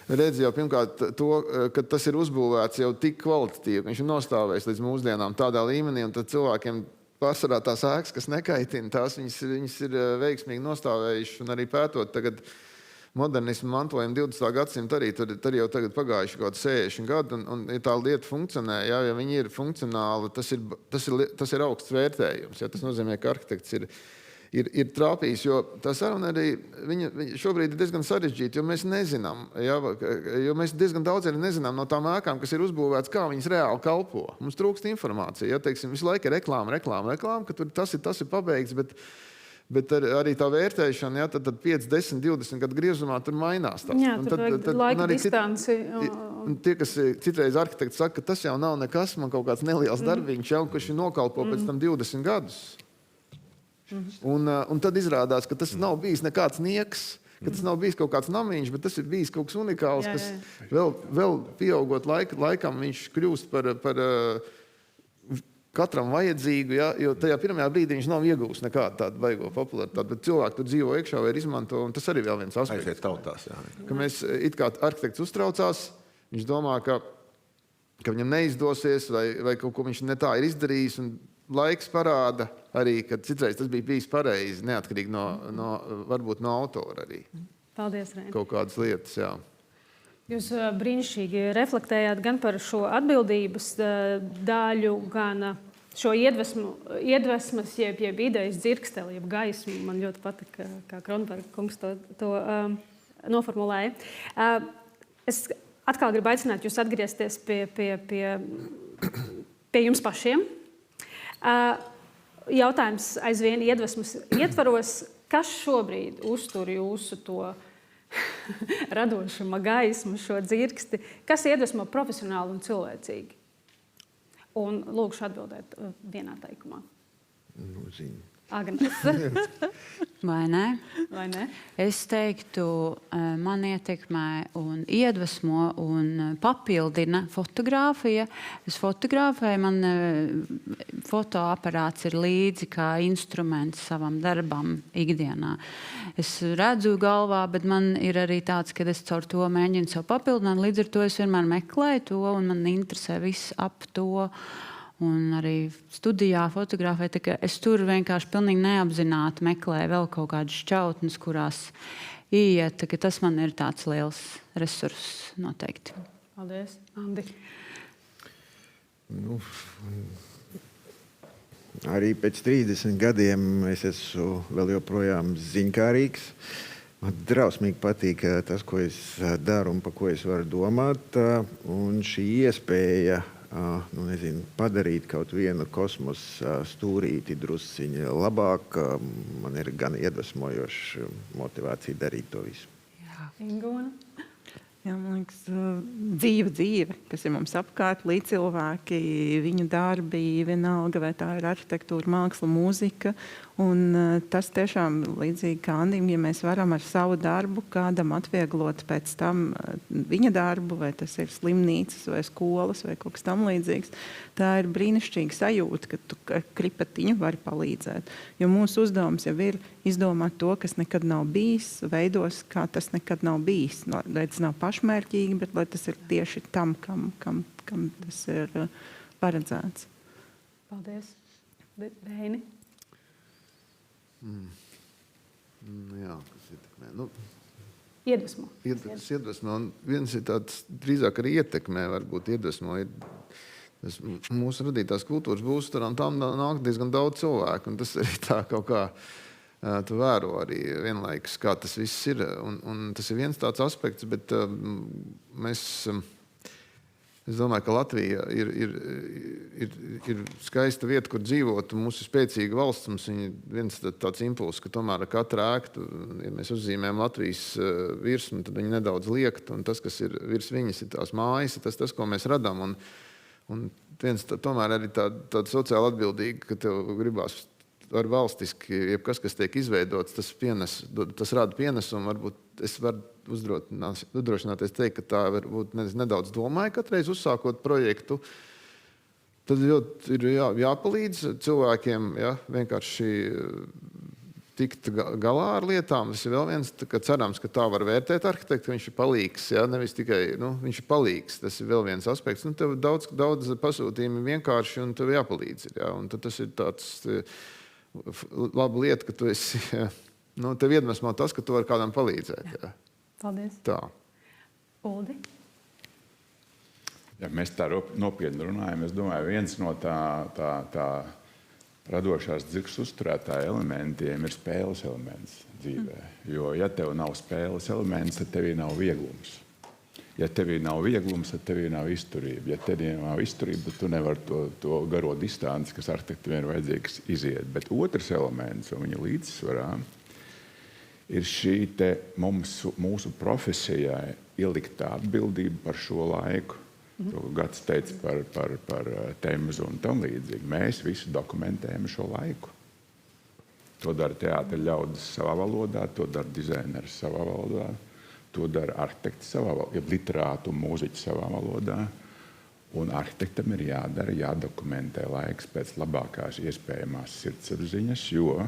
redzi jau pirmkārt to, ka tas ir uzbūvēts jau tik kvalitatīvi, ka viņš ir nostāvējis līdz mūsdienām tādā līmenī, un tad cilvēkiem pārsvarā tās ēkas, kas nekaitina, tās viņas ir veiksmīgi nostāvējuši, un arī pētot tagad modernismu mantojumu 20. gadsimta arī, tur jau tagad pagājuši kaut 60 gadu, un ja tā lieta funkcionē, ja viņi ir funkcionāli, tas ir augsts vērtējums. Ja, tas nozīmē, ka arhitekts ir trāpījis, jo tā saruna arī viņa šobrīd ir diezgan sarežģīta, jo mēs nezinām, jo mēs diezgan daudz arī nezinām no tām ēkām, kas ir uzbūvēts, kā viņas reāli kalpo. Mums trūkst informācija, ja, teiksim, visu laiku ir reklāma, ka tur tas ir pabeigts, bet arī tā vērtēšana, ja, tad 5, 10, 20 gadu griezumā tur mainās. Jā, tad laika distanci. Tie, kas citreiz arhitekti saka, ka tas jau nav nekas, man kaut kāds neliels darbiņš, jau, kurš nokalpo pēc tam 20 gadus. Un tad izrādās, ka tas nav bijis nekāds nieks, ka tas nav bijis kaut kāds namiņš, bet tas ir bijis kaut kas unikāls, kas vēl pieaugot laikam viņš kļūst par katram vajadzīgu, ja, jo tajā pirmajā brīdī viņš nav iegūst nekādu tādu baigo popularitāti, bet cilvēki tur dzīvo iekšā vai izmanto, un tas arī vēl viens aspekts. Aiziet tautās, jā. Ka mēs, it kā arhitekts uztraucās, viņš domā, ka viņam neizdosies, vai kaut ko viņš ne tā ir izdarījis, un laiks parāda arī, ka citreiz tas bija bijis pareizi, neatkarīgi varbūt no autora arī. Paldies, Reini. Kaut kādas lietas, jā. Jūs brīnišķīgi reflektējāt gan par šo atbildības daļu, gan šo iedvesmas, jeb idejas dzirksteli, jeb gaismu. Man ļoti patika, kā Kronberga kungs to noformulēja. Es atkal gribu aicināt jūs atgriezties pie jums pašiem. Jautājums aizvien iedvesmas ietvaros, kas šobrīd uztur jūsu to radošuma gaismu, šo dzirksti, kas iedvesmo profesionāli un cilvēcīgi? Un lūkšu atbildēt vienā teikumā. Agnes. Vai ne? Vai ne? Es teiktu, man ietekmē un iedvesmo un papildina fotogrāfija. Es fotografēju, man fotoaparāts ir līdzi kā instruments savam darbam ikdienā. Es redzu galvā, bet man ir arī tāds, ka es caur to mēģinu sev papildināt. Līdz ar to es vienmēr meklēju to un man interesē viss ap to. Un arī studijā fotografēju. Es tur vienkārši pilnīgi neapzināti meklēju vēl kaut kādas šķautnes, kurās iet. Tas man ir tāds liels resurss noteikti. Paldies, Andi. Nu, arī pēc 30 gadiem es esmu vēl joprojām ziņkārīgs. Man drausmīgi patīk tas, ko es daru un par ko es varu domāt. Un šī iespēja padarīt kaut vienu kosmosa stūrīti drusciņi labāk, man ir gan iedvesmojoša motivācija darīt to visu. Ingona? Jā, man liekas, dzīve, kas ir mums apkārt, līdzcilvēki, viņu darbi, vienalga, vai tā ir arhitektūra, māksla, mūzika. Un tas tiešām līdzīgi kā Andim, ja mēs varam ar savu darbu kādam atvieglot pēc tam viņa darbu, vai tas ir slimnīcas vai skolas vai kaut kas tam līdzīgs, tā ir brīnišķīga sajūta, ka tu ar kripatiņu vari palīdzēt. Jo mūsu uzdevums jau ir izdomāt to, kas nekad nav bijis, veidos, kā tas nekad nav bijis. Lai tas nav pašmērķīgi, bet lai tas ir tieši tam, kam tas ir paredzēts. Paldies. Reini? Jā, kas ietekmē. Iedvesmo. Iedvesmo. Un viens ir tāds drīzāk arī ietekmē, varbūt iedvesmo. Mūsu radītās kultūras būvstarām tam nāk diezgan daudz cilvēku. Un tas arī tā kaut kā tu vēro arī vienlaikus, kā tas viss ir. Un tas ir viens tāds aspekts, bet es domāju, ka Latvija ir skaista vieta, kur dzīvot. Mums ir spēcīga valsts. Mums ir viens tāds impulss, ka tomēr ar katru ēku, ja mēs uzzīmējam Latvijas virsmu, tad viņi nedaudz liekt. Un tas, kas ir virs viņas, ir tās mājas, tas ko mēs radām. Un viens tomēr arī tāda sociāli atbildīga, ka tev gribās ar valstiski, jebkas, kas tiek izveidots, tas rada pienesumu. Varbūt es varu uzdrošināties teikt, ka tā varbūt nedaudz domāju katreiz uzsākot projektu. Tad ir jāpalīdz cilvēkiem vienkārši tikt galā ar lietām. Tas ir vēl viens, ka cerams, ka tā var vērtēt arhitektu, viņš ir palīgs, nevis tikai, viņš ir palīgs. Tas ir vēl viens aspekts. Tev daudz pasūtījumi vienkārši un tev jāpalīdz. Un tad tas ir tāds laba lieta, ka tu esi, tev iedvesmo tas, ka tu vari kādam palīdzēt. Jā. Paldies. Tā. Uldi? Ja mēs tā nopietni runājam, es domāju, viens no tā radošās dzirksts uzturētāja elementiem ir spēles elements dzīvē. Jo, ja tev nav spēles elements, tad tevī nav vieglums. Ja tevī nav vieglums, tad tevī nav izturība. Ja tevī nav izturība, tad tu nevari to garo distanci, kas arhitektiem ir vajadzīgs, iziet. Bet otrs elements, un viņa līdzsvarā, ir šī te mūsu profesijai ieliktā atbildība par šo laiku. To Gats teica par Temzu un tam līdzīgi. Mēs visi dokumentējam šo laiku. To dara teātra ļaudis savā valodā, to dara dizainers savā valodā, to dara arhitekti savā valodā, literāti un mūziķi savā valodā. Un arhitektam ir jādokumentē laiks pēc labākās iespējamās sirdsapziņas, jo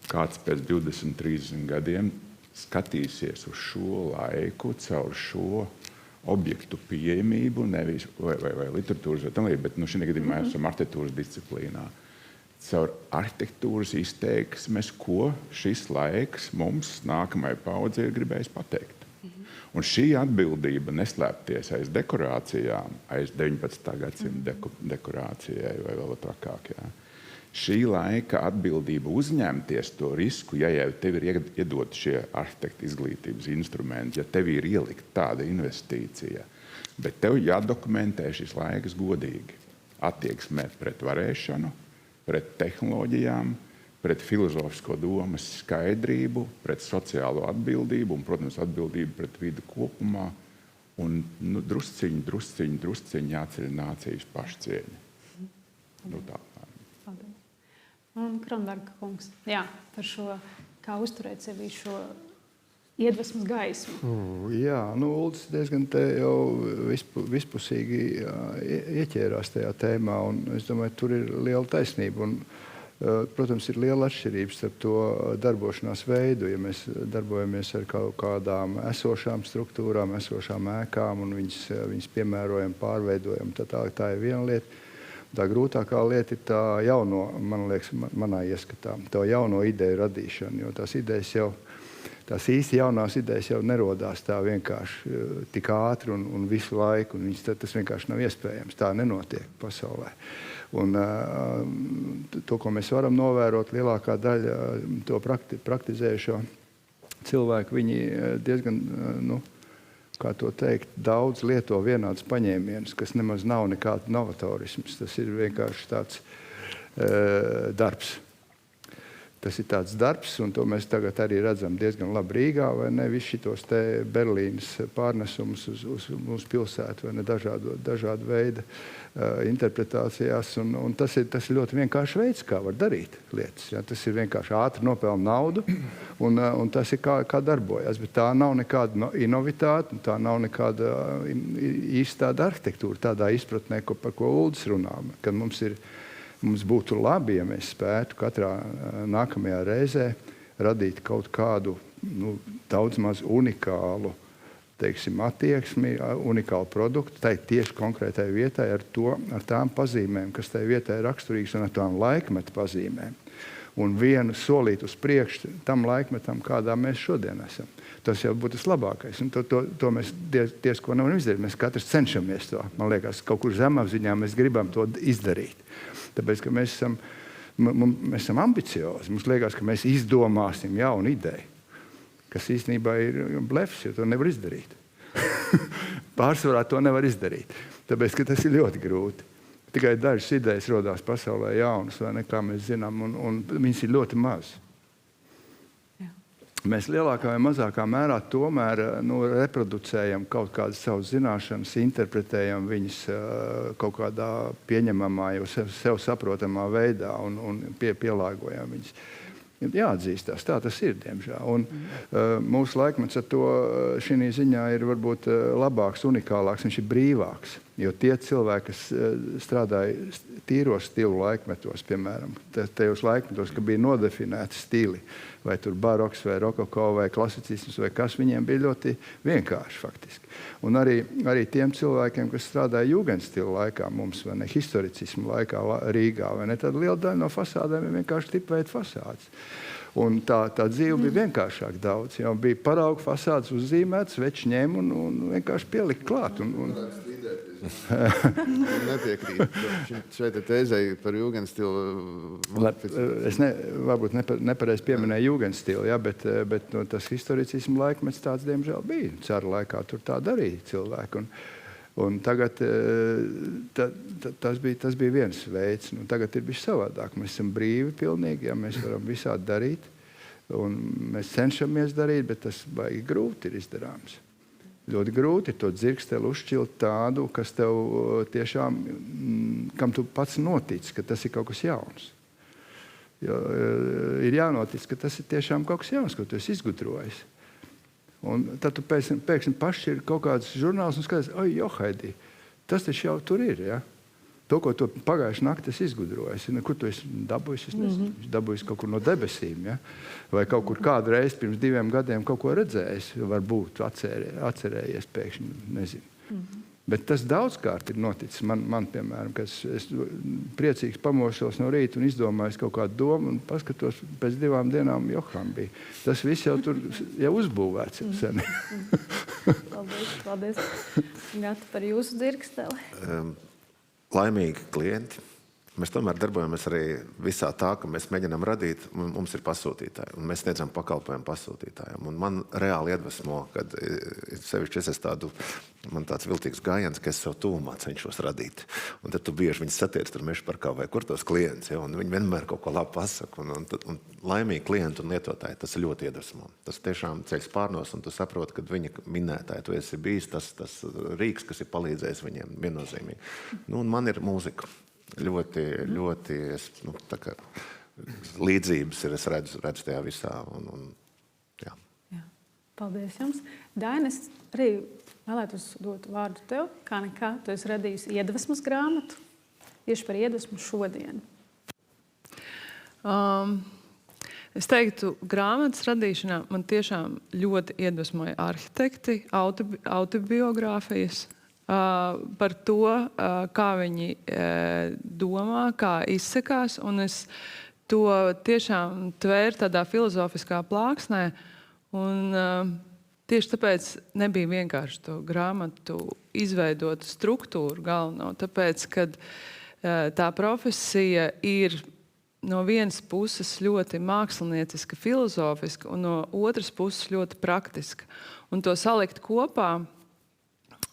kāds pēc 20, 30 gadiem skatīsies uz šo laiku caur šo objektu pieejamību, nevis vai literatūras vai tam līdzīgi, bet šī gadījumā mēs esam arhitektūras disciplīnā. Caur arhitektūras izteiksmes, ko šis laiks mums nākamajai paudzei ir gribējis pateikt. Un šī atbildība neslēpties aiz dekorācijām, aiz 19. gadsimta dekorācijai vai vēl trakāk. Šī laika atbildība uzņemties to risku, ja jau tev ir iedot šie arhitekta izglītības instrumenti, ja tev ir ielikt tāda investīcija, bet tev jādokumentē šis laiks godīgi. Attieksmē pret varēšanu, pret tehnoloģijām, pret filozofisko domas skaidrību, pret sociālo atbildību un, protams, atbildību pret vidi kopumā. Un drusciņi jāceļ nācijas pašcieņa. Tā. Un Kronberga kungs, par šo, kā uzturēt sevi šo iedvesmas gaismu. Jā, Uldis diezgan te jau vispusīgi ieķērās tajā tēmā, un es domāju, tur ir liela taisnība. Un, protams, ir liela atšķirības starp to darbošanās veidu. Ja mēs darbojamies ar kaut kādām esošām struktūrām, esošām ēkām un viņas piemērojam, pārveidojam, tā ir viena lieta. Tā grūtākā lieta ir tā jauno, man liekas, manā ieskatā, tā jauno ideju radīšana, jo tās idejas jau tās īsti jaunās idejas jau nerodās tā vienkārši tik ātri un visu laiku. Un tas vienkārši nav iespējams. Tā nenotiek pasaulē. Un to, ko mēs varam novērot, lielākā daļa to praktizējušo cilvēku, viņi diezgan, kā to teikt, daudz lieto vienādus paņēmienus, kas nemaz nav nekāds novatorisms. Tas ir vienkārši tāds darbs. Tas ir tāds darbs, un to mēs tagad arī redzam diezgan labi Rīgā, vai ne? Viss šitos te Berlīnas pārnesumus uz mūsu pilsētu, vai ne? Dažādu veidu interpretācijās, un tas ir ļoti vienkārši veids, kā var darīt lietas. Ja? Tas ir vienkārši ātri nopelna naudu, un tas ir kā darbojas, bet tā nav nekāda inovitāte, tā nav nekāda īsta tāda arhitektūra, tādā izpratnē, par ko Uldis runā, kad mums būtu labi, ja mēs spētu katrā nākamajā reizē radīt kaut kādu daudz maz unikālu, teiksim, attieksmi, unikālu produktu tai tieši konkrētai vietai ar tām pazīmēm, kas tai vietai ir raksturīgas, un ar tām laikmeta pazīmēm. Un vienu solīt uz priekšu tam laikmetam, kādā mēs šodien esam. Tas jau būtu tas labākais. Un to mēs diezko nevaram izdarīt. Mēs katrs cenšamies to. Man liekas, kaut kur zemapziņā mēs gribam to izdarīt. Tāpēc, ka mēs esam ambiciozi. Mums liekas, ka mēs izdomāsim jaunu ideju, kas īstenībā ir blefs, jo to nevar izdarīt. Pārsvarā to nevar izdarīt. Tāpēc, ka tas ir ļoti grūti. Tikai dažas idejas rodās pasaulē jaunas, vai ne, kā mēs zinām, un viņas ir ļoti maz. Mēs lielākā vai mazākā mērā tomēr reproducējam kaut kādas savas zināšanas, interpretējam viņas kaut kādā pieņemamā, jau sev saprotamā veidā un pielāgojam viņas. Jāatzīstās, tā tas ir, diemžēl. Un mūsu laikmets ar to šī ziņā ir varbūt labāks, unikālāks, viņš ir brīvāks. Jo tie cilvēki, kas strādāja tīros stilu laikmetos, piemēram, tajos laikmetos, ka bija nodefinēti stili, vai tur baroks, vai rokoko, vai klasicisms, vai kas, viņiem bija ļoti vienkārši faktiski. Un arī tiem cilvēkiem, kas strādāja jūgendstilu laikā mums, vai ne, historicismu laikā Rīgā, vai ne, tad liela daļa no fasādēm ir vienkārši tipveida fasādes. Un tā dzīve bija vienkāršāk daudz. Jau bija paraugu fasādes uzzīmētas, veči ņēma un vienkārši pielika klāt. Nepiekrīt šeit tēzei par jūgendstilu. Es varbūt nepareizi pieminēju jūgendstilu, ja, bet tas historicismu laikmets tāds, diemžēl, bija. Cara laikā tur tā darīja cilvēki. Un tagad tas bija viens veids. Tagad ir bijis savādāk. Mēs esam brīvi pilnīgi, ja mēs varam visādi darīt. Un mēs cenšamies darīt, bet tas baigi grūti ir izdarāms. Ļoti grūti ir to dzirksteli uzšķilt tādu, kas tev tiešām, kam tu pats notic, ka tas ir kaut kas jauns. Jo ir jānotic, ka tas ir tiešām kaut kas jauns, ko tu esi izgudrojis. Un tad tu pēkšņi pašķir kaut kāds žurnāls un skaties, oi, Johaidī, tas taču jau tur ir, ja? To, ko tu pagājuši nakti esi izgudrojis, kur tu esi dabūjis, es nezinu, dabūjis kaut kur no debesīm, ja? Vai kaut kur kādu reizi pirms 2 gadiem kaut ko redzējis, varbūt atcerējies pēkšņi, nezinu. Bet tas daudzkārt ir noticis. Man piemēram, ka es priecīgs pamošos no rīta un izdomājis kaut kādu domu un paskatos pēc 2 dienām Joham bija. Tas viss jau tur jau uzbūvēts. Paldies. Gati par jūsu dzirksteli. Laimīgi klienti. Mēs tomēr darbojamies arī visā tā, ka mēs mēģinām radīt, un mums ir pasūtītāji, un mēs sniedzam pakalpojumu pasūtītājiem. Un man reāli iedvesmo, kad sevišķi es esmu man tāds viltīgs gājiens, ka es sev tuvumā cenšos radīt. Un tad tu bieži viņus satiec tur meža parkā vai kur tos klientus, ja, un viņi vienmēr kaut ko labi pasaka. Un laimīgi klienti un lietotāji, tas ļoti iedvesmo. Tas tiešām ceļ spārnos, un tu saproti, kad viņa minētāji, tu esi bijis tas rīks, kas ir palīdzējis viņiem viennozīmīgi. Un man ir mūzika. Ļoti tā kā līdzības ir, es redzu tajā visā. Jā. Paldies jums. Daina, es arī vēlētos dot vārdu tev, kā nekā. Tu esi radījusi iedvesmas grāmatu, tieši par iedvesmu šodien. Es teiktu, grāmatas radīšanā man tiešām ļoti iedvesmoja arhitekti, autobiogrāfijas, par to, kā viņi domā, kā izsakās, un es to tiešām tvēru tādā filozofiskā plāksnē, Un tieši tāpēc nebija vienkārši to grāmatu izveidot struktūru galveno, tāpēc, kad tā profesija ir no vienas puses ļoti mākslinieciska, filozofiska, un no otras puses ļoti praktiska. Un to salikt kopā,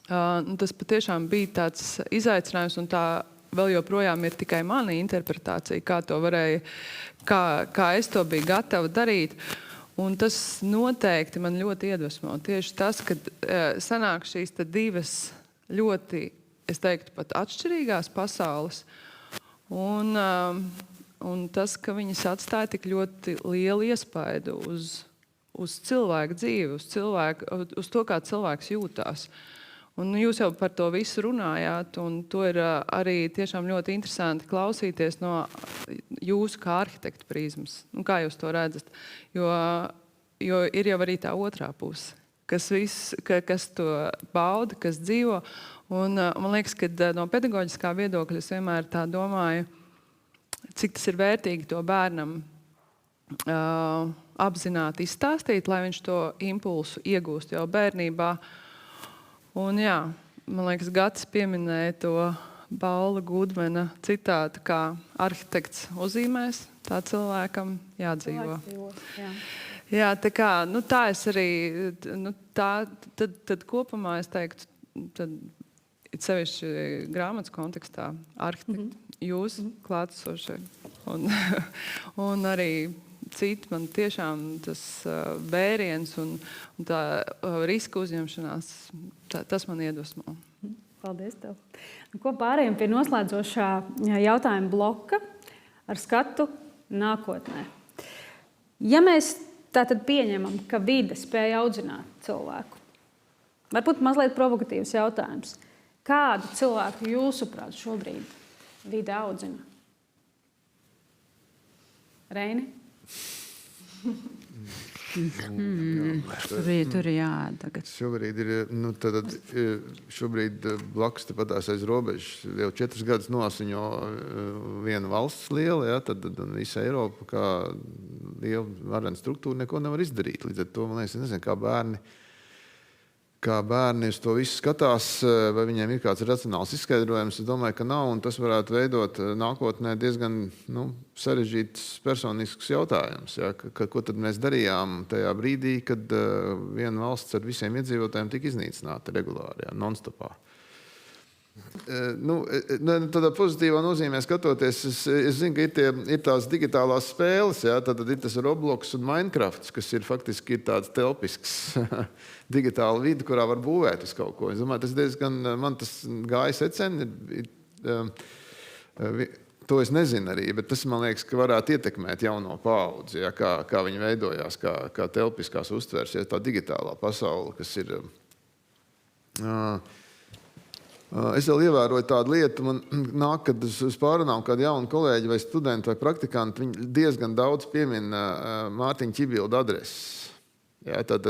tas patiešām bija tāds izaicinājums, un tā vēl joprojām ir tikai mana interpretācija, kā to varēja, kā es to biju gatava darīt. Un tas noteikti man ļoti iedvesmo. Tieši tas, kad sanāk šīs divas ļoti, es teiktu, pat atšķirīgās pasaules. Un tas, ka viņas atstāja tik ļoti lielu iespaidu uz cilvēku dzīvi, uz to, kā cilvēks jūtās. Un jūs jau par to visu runājāt, un to ir arī tiešām ļoti interesanti klausīties no jūsu kā arhitekta prizmas. Kā jūs to redzat? Jo ir jau arī tā otrā puse, kas to bauda, kas dzīvo. Un man liekas, ka no pedagoģiskā viedokļa es vienmēr tā domāju, cik tas ir vērtīgi to bērnam apzināti izstāstīt, lai viņš to impulsu iegūst jau bērnībā. Un jā, man liekas, Gatis pieminēja to Paula Gudmana citātu, kā arhitekts uzīmēs, tā cilvēkam jādzīvo. Jā, tā es arī, tad kopumā es teiktu, tad sevišķi grāmatas kontekstā arhitekti, jūs klātesošie un arī citi, man tiešām tas vēriens un tā riska uzņemšanās, tas man iedvesmo. Paldies tev. Ko pārējiem pie noslēdzošā jautājuma bloka ar skatu nākotnē. Ja mēs tātad pieņemam, ka vide spēja audzināt cilvēku, varbūt mazliet provokatīvs jautājums. Kādu cilvēku jūsuprāt šobrīd vide audzina? Reini? Tur ir jāatagad. Šobrīd ir, šobrīd blakus tepatās aiz robežas jau 4 gadus nosiņo viena valsts liela, tad visa Eiropa, kā liela varena struktūra, neko nevar izdarīt. Līdz ar to, man liekas, es nezinu, kā bērni uz to visu skatās, vai viņiem ir kāds racionāls izskaidrojums. Es domāju, ka nav, un tas varētu veidot nākotnē diezgan sarežģīts personisks jautājums. Ja? Ko tad mēs darījām tajā brīdī, kad viena valsts ar visiem iedzīvotājiem tika iznīcināta regulāri, ja? Non-stopā? Tādā pozitīvā nozīmē skatoties, es zinu, ka ir tās digitālās spēles, ja? Tad ir tas Roblox un Minecraft, kas ir faktiski ir tāds telpisks digitāla vide, kurā var būvēt uz kaut ko. Es domāju, tas diezgan, man tas gāja secen, to es nezinu arī, bet tas, man liekas, ka varētu ietekmēt jauno paudzi, ja? Kā viņi veidojās, kā telpiskās uztveres, ja? Tā digitālā pasaule, kas ir... Es vēl ievēroju tādu lietu, man nāk, kad es pārunām kādu jaunu kolēģi vai studentu vai praktikantu, viņi diezgan daudz piemina Mārtiņa Čibilda adreses. Ja, tad,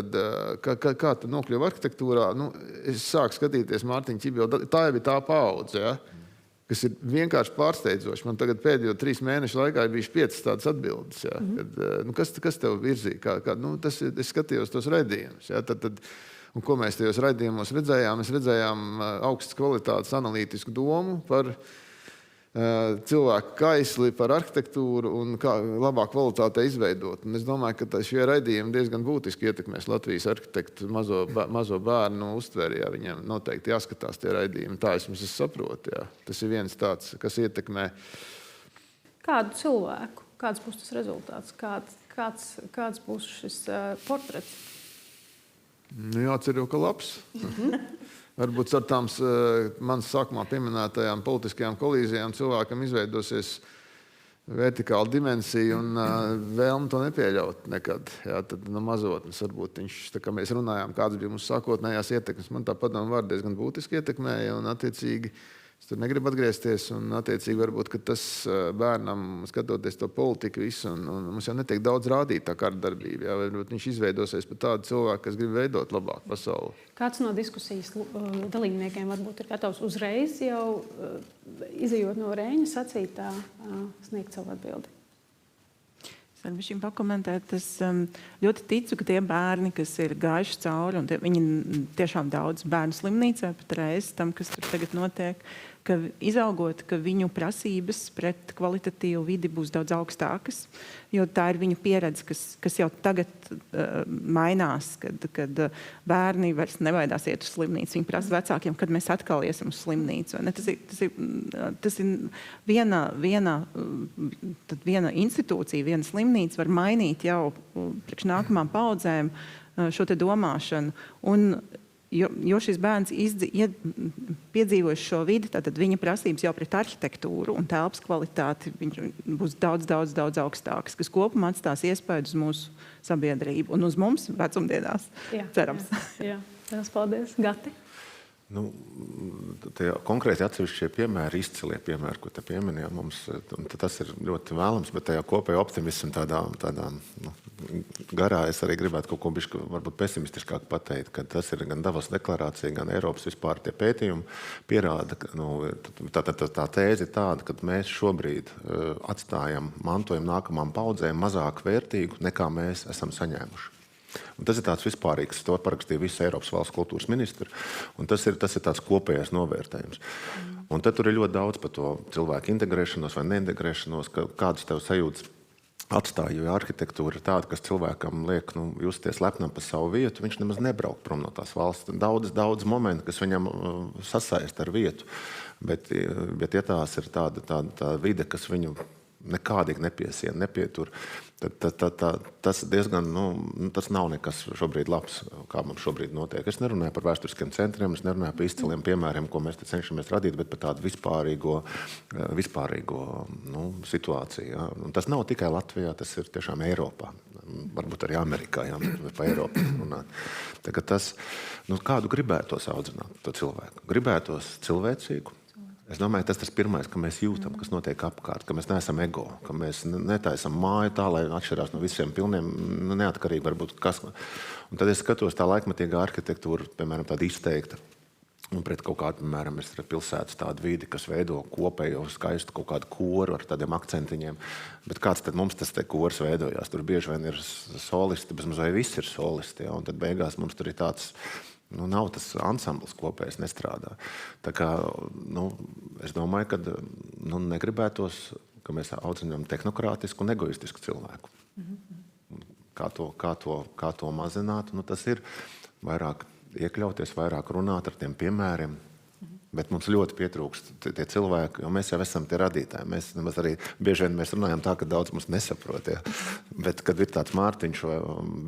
kā tad nokļuva arhitektūrā? Es sāku skatīties Mārtiņa Čibilda, tā jau bija tā paudze, ja, kas ir vienkārši pārsteidzoši. Man tagad pēdējo 3 mēnešu laikā ir bijuši 5 tādas atbildes. Ja, kad, kas tev virzīja? Es skatījos tos raidījumus. Ja, un ko mēs tajos raidījumos redzējām? Mēs redzējām augstas kvalitātes analītisku domu par cilvēku kaisli, par arhitektūru un kā labā kvalitātē izveidot. Un es domāju, ka šie raidījumi diezgan būtiski ietekmēs Latvijas arhitektu mazo bērnu uztveri. Ja, viņiem noteikti jāskatās tie raidījumi. Tā es saprotu. Ja. Tas ir viens tāds, kas ietekmē. Kādu cilvēku? Kāds būs tas rezultāts? Kāds būs šis portrets? Jācer jau, ka labs. Varbūt ar tām manas sākumā pieminētajām politiskajām kolīzijām cilvēkam izveidosies vertikāla dimensija un vēlme to nepieļaut nekad. Jā, tad no mazotnes varbūt viņš, tā kā mēs runājām, kāds bija mūsu sākotnējās ietekmes, man tā padomu vārdu diezgan būtiski ietekmēja un attiecīgi es tur negribu atgriezties un attiecīgi varbūt, ka tas bērnam, skatoties to politiku visu, un mums jau netiek daudz rādīt tā kārdarbība, jā, varbūt viņš izveidosies par tādu cilvēku, kas grib veidot labāku pasauli. Kāds no diskusijas dalībniekiem varbūt ir gatavs uzreiz jau izejot no Reņa sacītā sniegt savu atbildi? Ar viņiem pakomentēt, es ļoti ticu, ka tie bērni, kas ir gājuši cauri, un viņi tiešām daudz bērnu slimnīcā patreiz tam, kas tur tagad notiek, ka izaugot, ka viņu prasības pret kvalitatīvu vidi būs daudz augstākas, jo tā ir viņu pieredze, kas jau tagad mainās, kad bērni vairs nebaidās iet uz slimnīcu. Viņi prasa vecākiem, kad mēs atkal iesim uz slimnīcu. Tas ir viena institūcija, viena slimnīca var mainīt jau priekš nākamām paudzēm šo te domāšanu. Un jo šis bērns piedzīvos šo vidi, tad viņa prasības jau pret arhitektūru un telpas kvalitāti būs daudz, daudz, daudz augstākas, kas kopumā atstās iespēju uz mūsu sabiedrību un uz mums vecumdienās, cerams. Jā. Paldies. Gati? Tie konkrēti atsevišķie piemēri, izcilie piemēri, ko te pieminēja mums, tas ir ļoti vēlams, bet tajā kopējā optimismu tādā garā es arī gribētu kaut ko bišķi varbūt pesimistiskāk pateikt, ka tas ir gan Davos deklarācija, gan Eiropas vispār tie pētījumi pierāda, ka tā tēze ir tāda, ka mēs šobrīd atstājam mantojumu nākamām paudzēm mazāk vērtīgu, nekā mēs esam saņēmuši. Un tas ir tāds vispārīgs, to parakstīja visi Eiropas valsts kultūras ministri, un tas ir tāds kopējais novērtējums. Un tad tur ir ļoti daudz par to cilvēku integrēšanos vai neintegrēšanos, kādas tev sajūtas atstāja, jo arhitektūra ir tāda, kas cilvēkam liek justies lepnam par savu vietu, viņš nemaz nebrauk prom no tās valsts. Daudz momentu, kas viņam sasaist ar vietu, bet ja tās ir tāda vide, kas viņu nekādīgi nepietur, tad tas diezgan, tas nav nekas šobrīd labs, kā mums šobrīd notiek. Es nerunāju par vēsturiskiem centriem, es nerunāju par izciliem piemēriem, ko mēs te cenšamies radīt, bet par tādu vispārīgo situāciju. Ja. Un tas nav tikai Latvijā, tas ir tiešām Eiropā. Varbūt arī Amerikā, ja, pa Eiropu runāt. Tagad tas, kādu gribētos audzināt, to cilvēku? Gribētos cilvēcīgu. Es domāju, tas pirmais, ka mēs jūtam, kas notiek apkārt, ka mēs neesam ego, ka mēs netaisam māju tā, lai atšķirās no visiem pilniem, neatkarīgi varbūt kas. Un tad es skatos tā laikmatīgā arhitektūra, piemēram, tāda izteikta. Un pret kaut kādu, piemēram, ir pilsētas tāda vidi, kas veido kopējo skaistu kaut kādu koru ar tādiem akcentiņiem. Bet kāds tad mums tas te kors veidojās? Tur bieži vien ir solisti, bet mums vai viss ir solisti, ja? Un tad beigās mums tur ir tāds... nav tas ansambls kopējs, nestrādā. Tā kā, es domāju, ka negribētos, ka mēs audzinām tehnokrātisku un egoistisku cilvēku. Kā to mazināt? Tas ir vairāk iekļauties, vairāk runāt ar tiem piemēriem. Bet mums ļoti pietrūkst tie cilvēki, jo mēs jau esam tie radītāji. Mēs nemaz arī bieži vien mēs runājam tā, ka daudz mums nesaprot. Ja. Bet, kad ir tāds Mārtiņš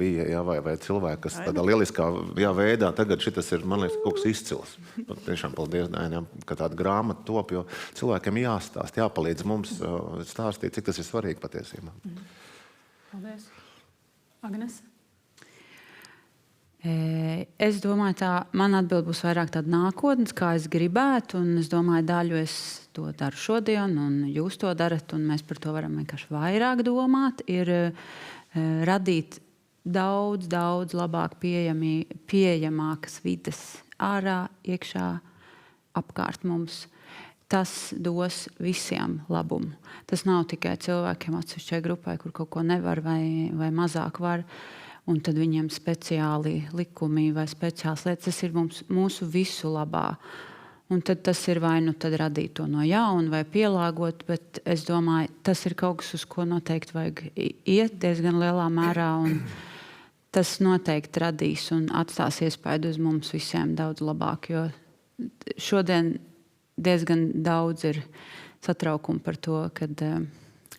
bija, vai cilvēki, kas tādā lieliskā veidā, tagad šitas ir, man liekas, kaut kas izcils. Tiešām paldies, Dainam, ka tāda grāmata top, jo cilvēkiem jāstāst, jāpalīdz mums stāstīt, cik tas ir svarīgi patiesībā. Paldies. Agnes? Es domāju, man atbild būs vairāk tāda nākotnes, kā es gribētu, un es domāju, daļu es to daru šodien, un jūs to darat, un mēs par to varam vienkārši vairāk domāt, ir radīt daudz labāk pieejamākas vides ārā, iekšā, apkārt mums. Tas dos visiem labumu. Tas nav tikai cilvēkiem atsevišķai grupai, kur kaut ko nevar vai mazāk var, un tad viņiem speciāli likumi vai speciāls lietas. Tas ir mūsu visu labā. Un tad tas ir vai tad radīt to no jauna vai pielāgot, bet es domāju, tas ir kaut kas, uz ko noteikti vajag iet diezgan lielā mērā, un tas noteikti radīs un atstās iespaidu uz mums visiem daudz labāk, jo šodien diezgan daudz ir satraukumi par to, kad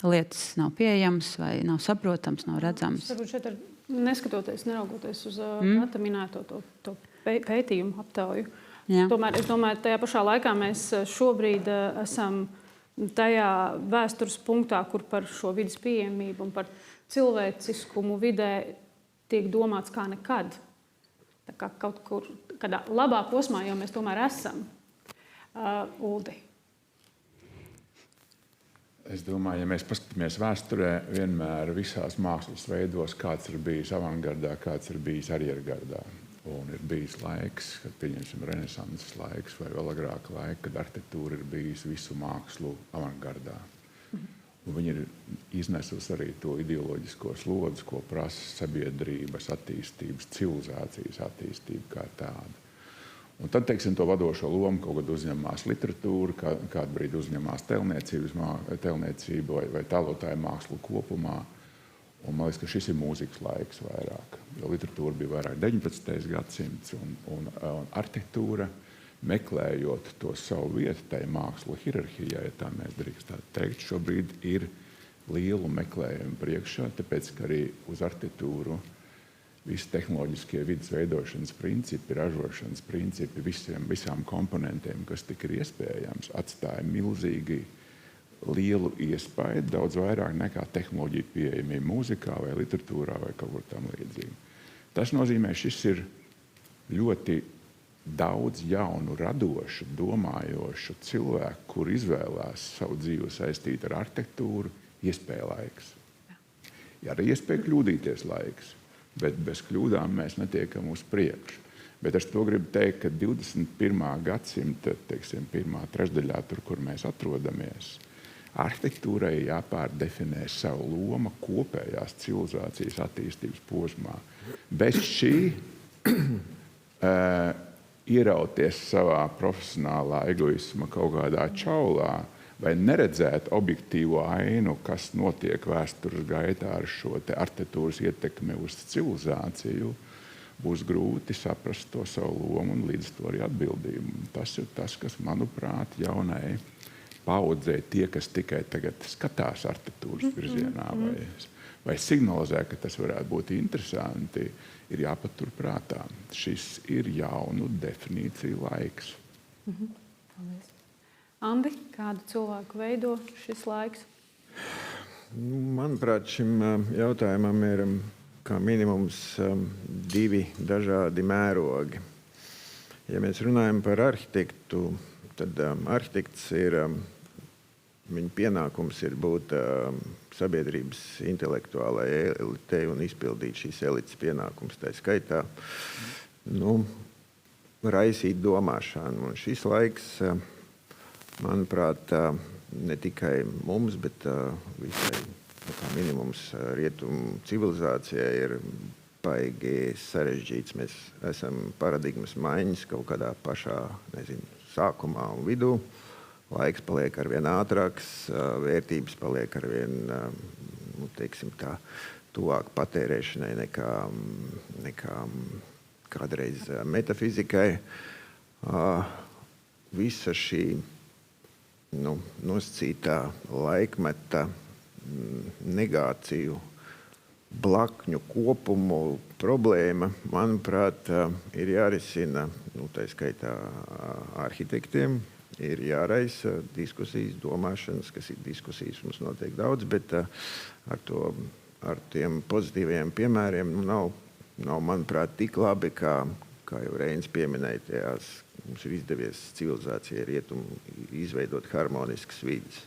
lietas nav pieejamas vai nav saprotams, nav redzams. Šeit ir neskatoties, neraugoties uz Nata minēto to pētījumu aptauju. Jā. Tomēr es domāju, tajā pašā laikā mēs šobrīd esam tajā vēstures punktā, kur par šo vidas pieejamību un par cilvēciskumu vidē tiek domāts kā nekad. Tā kā kaut kur, kādā labā posmā jau mēs tomēr esam. Uldi. Es domāju, ja mēs paskatāmies vēsturē, vienmēr visās mākslas veidos, kāds ir bijis avangardā, kāds ir bijis arjergardā. Un ir bijis laiks, kad pieņemsim renesanses laiks vai vēl agrāk laika, kad arhitektūra ir bijis visu mākslu avangardā. Un viņa ir iznesusi arī to ideoloģisko slodzi, ko prasa sabiedrības attīstības, civilizācijas attīstība kā tāda. Un tad, teiksim, to vadošo lomu kaut kad uzņemās literatūra, kādu brīdi uzņemās tēlniecība vai tēlotāju mākslu kopumā. Un man liekas, ka šis ir mūzikas laiks vairāk, jo literatūra bija vairāk 19. gadsimts un arhitektūra, meklējot to savu vietu tajā mākslu hierarhijā, ja tā mēs drīkstētu teikt, šobrīd ir lielu meklējumu priekšā, tāpēc, ka arī uz arhitektūru visi tehnoloģiskie vidas veidošanas principi, ražošanas principi, visām komponentiem, kas tik ir iespējams, atstāja milzīgi lielu iespaidu, daudz vairāk nekā tehnoloģija pieejamība mūzikā vai literatūrā vai kaut kur tam līdzīgi. Tas nozīmē, šis ir ļoti daudz jaunu, radošu, domājošu cilvēku, kur izvēlās savu dzīvi saistīt ar arhitektūru, iespēja laiks. Jā, arī iespēja kļūdīties laiks, bet bez kļūdām mēs netiekam uz priekšu. Bet es to gribu teikt, ka 21. gadsimta, teiksim, pirmā trešdaļā, tur, kur mēs atrodamies, arhitektūrai jāpārdefinē savu loma kopējās civilizācijas attīstības posmā. Bez šī ierauties savā profesionālā egoisma kaut kādā čaulā vai neredzēt objektīvo ainu, kas notiek vēstures gaitā ar šo te arhitektūras ietekmi uz civilizāciju, būs grūti saprast to savu lomu un līdz to arī atbildību. Tas ir tas, kas, manuprāt, jaunai paudzē tie, kas tikai tagad skatās arhitektūras virzienā vai signalizē, ka tas varētu būt interesanti, ir jāpatur prātā. Šis ir jaunu definīciju laiks. Paldies. Andi, kādu cilvēku veido šis laiks? Manuprāt, šim jautājumam ir kā minimums 2 dažādi mērogi. Ja mēs runājam par arhitektu, tad arhitekts ir, viņa pienākums ir būt sabiedrības intelektuālai elitei un izpildīt šīs elites pienākums. Tā skaitā raisīt domāšanu. Un šis laiks, manuprāt, ne tikai mums, bet visai kā minimums rietumu civilizācijai ir baigi sarežģīts. Mēs esam paradigmas maiņas kaut kādā pašā, sākumā un vidū. Laiks paliek arvien ātrāks, vērtības paliek arvien, teiksim tā, tuvāk patērēšanai nekā kādreiz metafizikai. Visa šī nosacītā laikmeta negāciju blakņu kopumu problēma, manuprāt, ir jārisina, tā skaitā arhitektiem, ir jāraisa diskusijas, domāšanas, kas ir diskusijas, mums notiek daudz, bet ar tiem pozitīviem piemēriem nav, manuprāt, tik labi, kā jau Reinis pieminēja, mums ir izdevies civilizācijai rietumu izveidot harmoniskas vidas,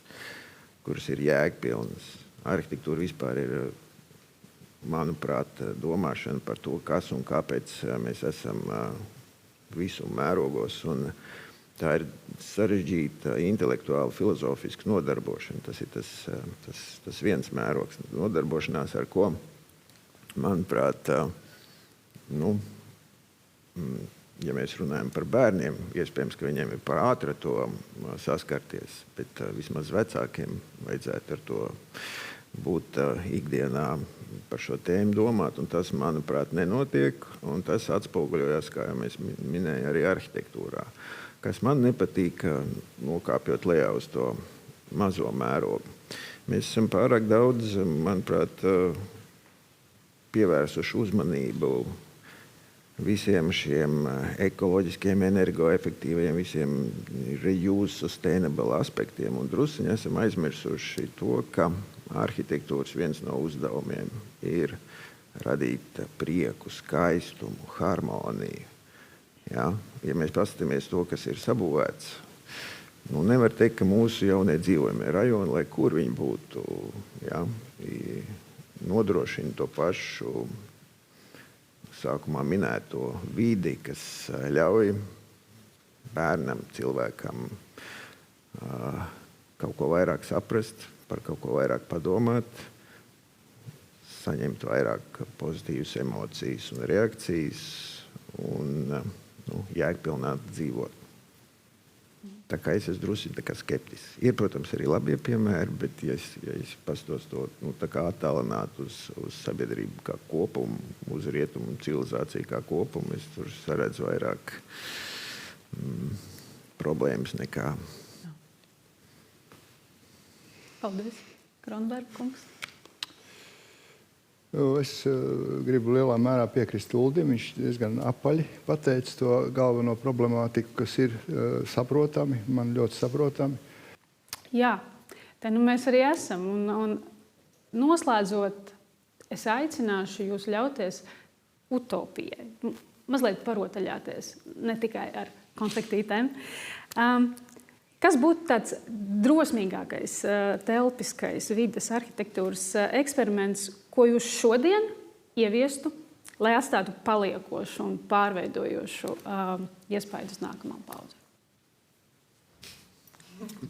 kuras ir jēgpilnas. Arhitektūra vispār ir, manuprāt, domāšana par to, kas un kāpēc mēs esam visu mērogos, un tā ir sarežģīta intelektuāla filozofiska nodarbošana. Tas ir tas viens mērogs. Nodarbošanās, ar ko, manuprāt, ja mēs runājam par bērniem, iespējams, ka viņiem ir par ātri to saskarties, bet vismaz vecākiem vajadzētu ar to būt ikdienā par šo tēmu domāt, un tas, manuprāt, nenotiek, un tas atspoguļojas, kā jau mēs minējām, arī arhitektūrā. Kas man nepatīk, nokāpjot lejā uz to mazo mērogu. Mēs esam pārāk daudz, manuprāt, pievērsuši uzmanību visiem šiem ekoloģiskiem, energoefektīviem, visiem reuse sustainable aspektiem, un drusciņi esam aizmirsuši to, ka arhitektūras viens no uzdevumiem ir radīt prieku, skaistumu, harmoniju. Ja mēs paskatāmies to, kas ir sabūvēts, nevar teikt, ka mūsu jaunie dzīvojamie rajoni, lai kur viņi būtu, nodrošina to pašu sākumā minēto vidi, kas ļauj bērnam, cilvēkam kaut ko vairāk saprast, par kaut ko vairāk padomāt, saņemt vairāk pozitīvas emocijas un reakcijas un jēgpilnāk dzīvot. Tā kā es esmu drusku skeptisks. Ir, protams, arī labie piemēri, bet ja es pastos to tā kā attālināt uz sabiedrību kā kopumu, uz rietumu civilizāciju kā kopumu, es tur saredzu vairāk problēmas nekā. Paldies. Kronberg kungs. Es gribu lielā mērā piekrist Uldim. Viņš diezgan apaļi pateica to galveno problemātiku, kas ir saprotami, man ļoti saprotami. Jā, te nu mēs arī esam. Un noslēdzot, es aicināšu jūs ļauties utopijai. Mazliet parotaļāties, ne tikai ar konfektītēm. Kas būtu tāds drosmīgākais, telpiskais vides arhitektūras eksperiments, ko jūs šodien ieviestu, lai atstātu paliekošu un pārveidojošu iespēju uz nākamām paudzēm?